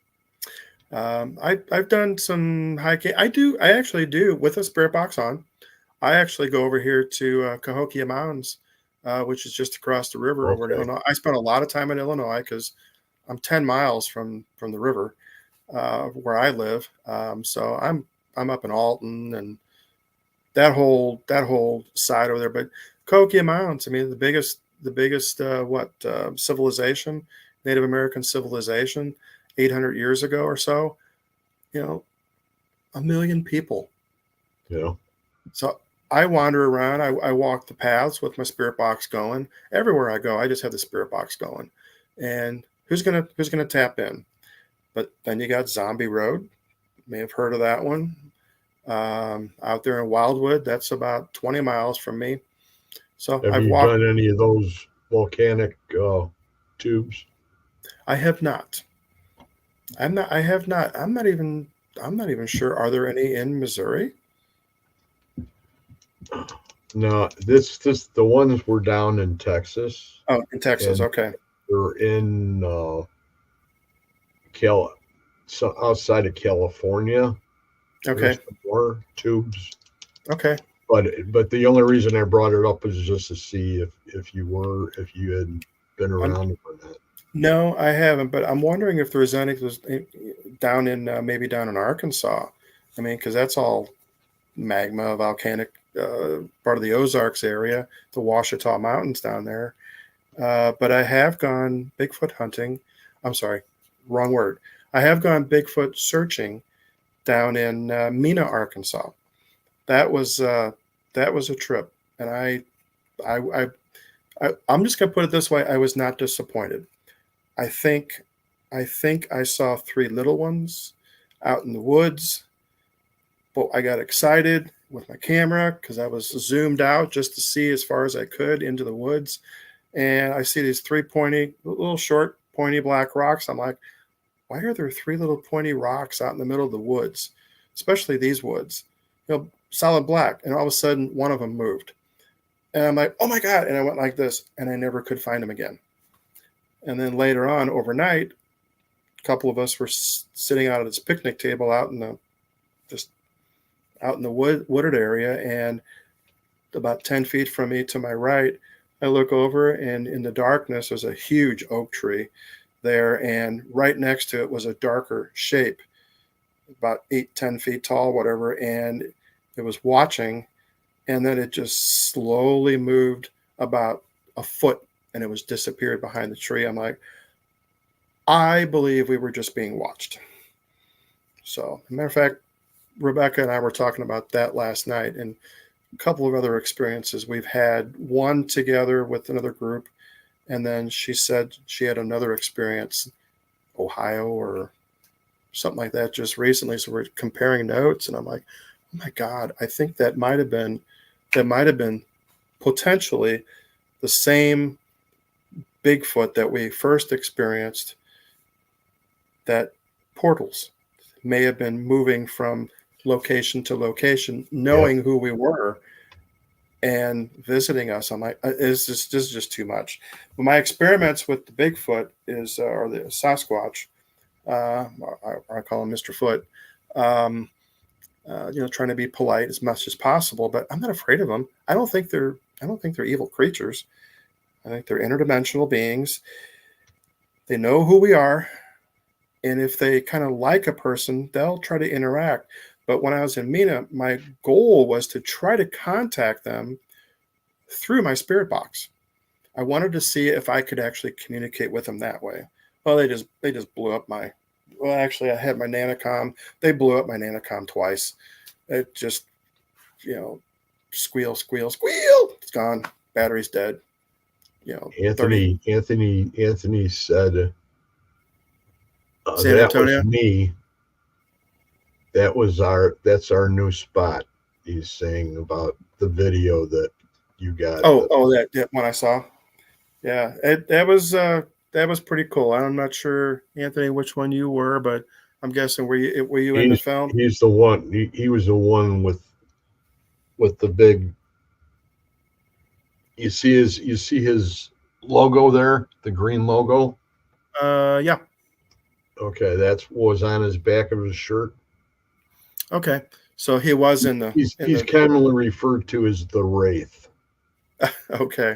I've done some hiking. I actually do with a spirit box on. I actually go over here to Cahokia Mountains, which is just across the river over in Illinois. I spent a lot of time in Illinois because I'm 10 miles from the river where I live. So I'm up in Alton and that whole side over there. But Cahokia Mountains, I mean, the biggest civilization, Native American civilization, 800 years ago or so, 1 million people.
Yeah.
So I wander around. I walk the paths with my spirit box going. Everywhere I go, I just have the spirit box going. And who's gonna tap in? But then you got Zombie Road. You may have heard of that one. Out there in Wildwood, that's about 20 miles from me. So
have you done any of those volcanic tubes?
I have not. I have not. I'm not even sure. Are there any in Missouri?
No, the ones were down in Texas.
Oh, in Texas. Okay.
They're in outside of California.
Okay.
There's more tubes.
Okay.
But the only reason I brought it up was just to see if you had been around or not.
No, I haven't, but I'm wondering if there's any down in maybe down in Arkansas. I mean, because that's all magma, volcanic, part of the Ozarks area, the Ouachita Mountains down there. But I have gone Bigfoot hunting. I'm sorry, wrong word. I have gone Bigfoot searching down in Mena, Arkansas. That was a trip, and I'm just gonna put it this way: I was not disappointed. I think I saw 3 little ones out in the woods, but I got excited with my camera because I was zoomed out just to see as far as I could into the woods, and I see these 3 little short, pointy black rocks. I'm like, why are there 3 little pointy rocks out in the middle of the woods, especially these woods? Solid black, and all of a sudden one of them moved, and I'm like, oh my God, and I went like this, and I never could find him again. And then later on, overnight, a couple of us were sitting out at this picnic table out in the wooded area, and about 10 feet from me to my right, I look over, and in the darkness, there's a huge oak tree there, and right next to it was a darker shape, about 8-10 feet tall, whatever, and it was watching, and then it just slowly moved about a foot, and it was disappeared behind the tree. I'm like, I believe we were just being watched. So, as a matter of fact, Rebecca and I were talking about that last night, and a couple of other experiences we've had. One together with another group, and then she said she had another experience, Ohio or something like that, just recently. So we're comparing notes, and I'm like, oh my God, I think that might have been potentially the same Bigfoot that we first experienced. That portals may have been moving from location to location, knowing who we were and visiting us. I'm like, this is just too much. But my experiments with the Bigfoot or the Sasquatch, I call him Mr. Foot, trying to be polite as much as possible, but I'm not afraid of them. I don't think they're evil creatures. I think they're interdimensional beings. They know who we are. And if they kind of like a person, they'll try to interact. But when I was in Mina, my goal was to try to contact them through my spirit box. I wanted to see if I could actually communicate with them that way. Well, they just blew up my. Well, actually, I had my Nanocom. They blew up my Nanocom twice. It just, squeal, squeal, squeal. It's gone. Battery's dead.
Anthony said.
San Antonio?
Was me. That's our new spot. He's saying about the video that you got.
That one I saw. Yeah, that was pretty cool. I'm not sure, Anthony, which one you were, but I'm guessing were you in the film?
He's the one. He was the one with the big. You see his logo there, the green logo.
Yeah.
Okay, that's what was on his back of his shirt.
Okay, so he was in the.
He's commonly referred to as the Wraith.
Okay,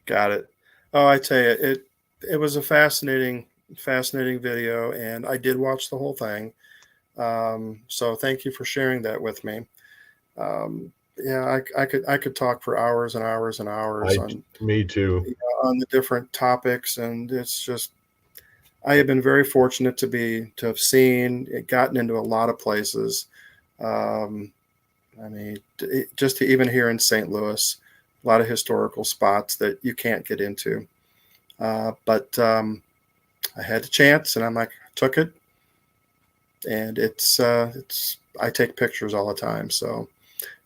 got it. Oh, I tell you, it was a fascinating video, and I did watch the whole thing. So thank you for sharing that with me. Yeah, I could talk for hours and hours and hours
me too.
On the different topics, and it's just. I have been very fortunate to have seen it, gotten into a lot of places. Just to even here in St. Louis, a lot of historical spots that you can't get into. But I had a chance, and I took it. And it's I take pictures all the time. So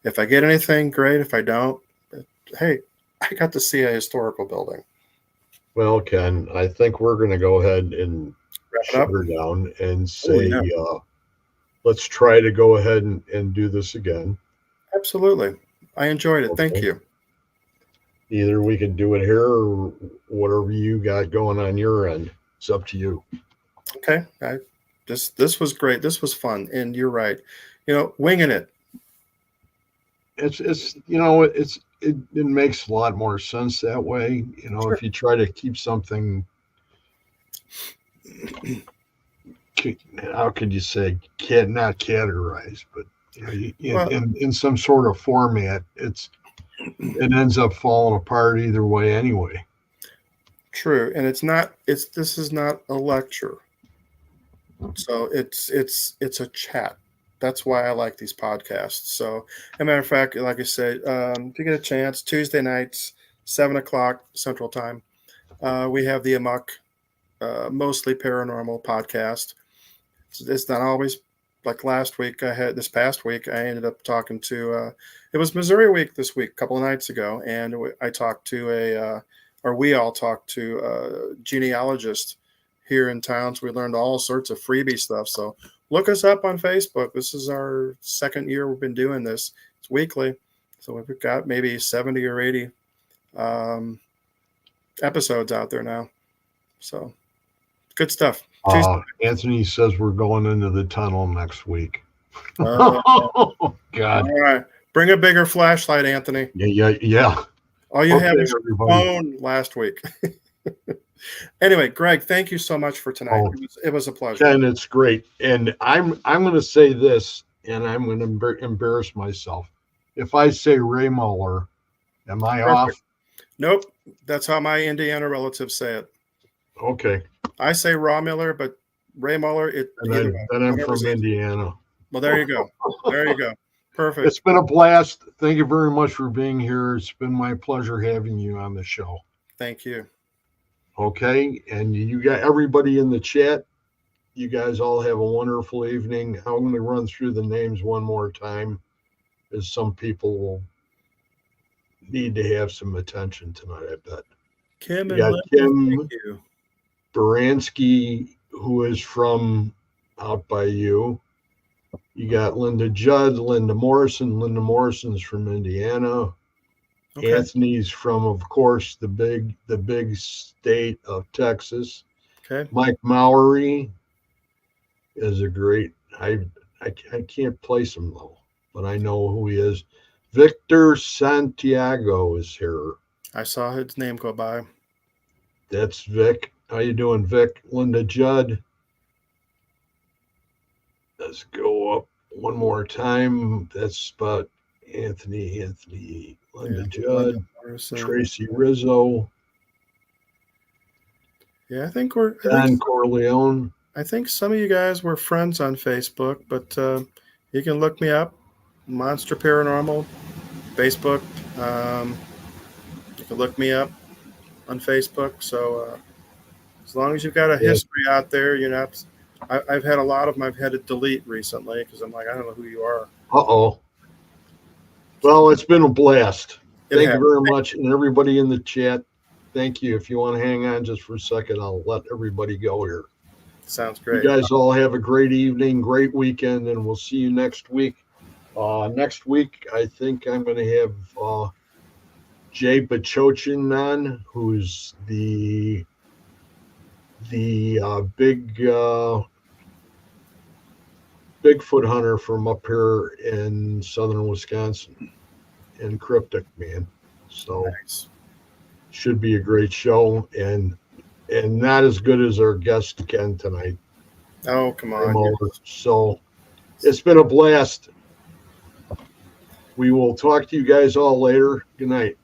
if I get anything, great. If I don't, hey, I got to see a historical building.
Well, Ken, I think we're going to go ahead and shut her down and say, let's try to go ahead and do this again.
Absolutely. I enjoyed it. Okay. Thank you.
Either we can do it here or whatever you got going on your end. It's up to you.
Okay. This was great. This was fun. And you're right. Winging it.
It makes a lot more sense that way. Sure. If you try to keep something, how could you say, not categorized, but in some sort of format, it ends up falling apart either way anyway.
True. And this is not a lecture. So it's a chat. That's why I like these podcasts. So, as a matter of fact, like I said, if you get a chance, Tuesday nights, 7:00 Central Time, we have the Amok, mostly paranormal podcast. It's not always like last week. This past week, I ended up talking to. It was Missouri Week this week, a couple of nights ago, and I talked to we all talked to a genealogist here in town. So we learned all sorts of freebie stuff. So. Look us up on Facebook. This is our second year we've been doing this. It's weekly. So we've got maybe 70 or 80 episodes out there now. So good stuff.
Anthony says we're going into the tunnel next week. Oh, God.
All right. Bring a bigger flashlight, Anthony.
Yeah.
All you have is your phone last week. Anyway, Greg, thank you so much for tonight. It was a pleasure.
And it's great. And I'm going to say this, and I'm going to embarrass myself. If I say Ray Muller, am I off?
Nope. That's how my Indiana relatives say it.
Okay.
I say Raw Miller, but Ray Muller. Either way,
then I'm
whatever's
from
easy.
Indiana.
Well, there you go. There you go. Perfect.
It's been a blast. Thank you very much for being here. It's been my pleasure having you on the show.
Thank you.
Okay. And you got everybody in the chat. You guys all have a wonderful evening. I'm going to run through the names one more time, as some people will need to have some attention tonight, I bet.
Kim
You
and
got
Linda,
Kim
thank you.
Baranski, who is from out by you. You got Linda Judd, Linda Morrison. Linda Morrison's from Indiana.
Okay.
Anthony's from, of course, the big state of Texas.
Okay.
Mike Mowery is a great. I can't place him though, but I know who he is. Victor Santiago is here.
I saw his name go by.
That's Vic. How you doing, Vic? Linda Judd. Let's go up one more time. That's about Anthony, Linda Judd, Tracy Rizzo.
Yeah, I think
Don Corleone.
I think some of you guys were friends on Facebook, but you can look me up, Monster Paranormal, Facebook. You can look me up on Facebook. So as long as you've got a history out there, you're not. I've had a lot of them. I've had to delete recently because I'm like, I don't know who you are.
Uh-oh. Well, it's been a blast. Thank you very much. And everybody in the chat, thank you. If you want to hang on just for a second, I'll let everybody go here.
Sounds great.
You guys all have a great evening, great weekend, and we'll see you next week. Next week, I think I'm going to have Jay Bachochin on, who's the big Bigfoot hunter from up here in southern Wisconsin, and Cryptic Man. So
nice.
Should be a great show, and not as good as our guest Ken tonight.
Oh, come on.
Yes. So it's been a blast. We will talk to you guys all later. Good night.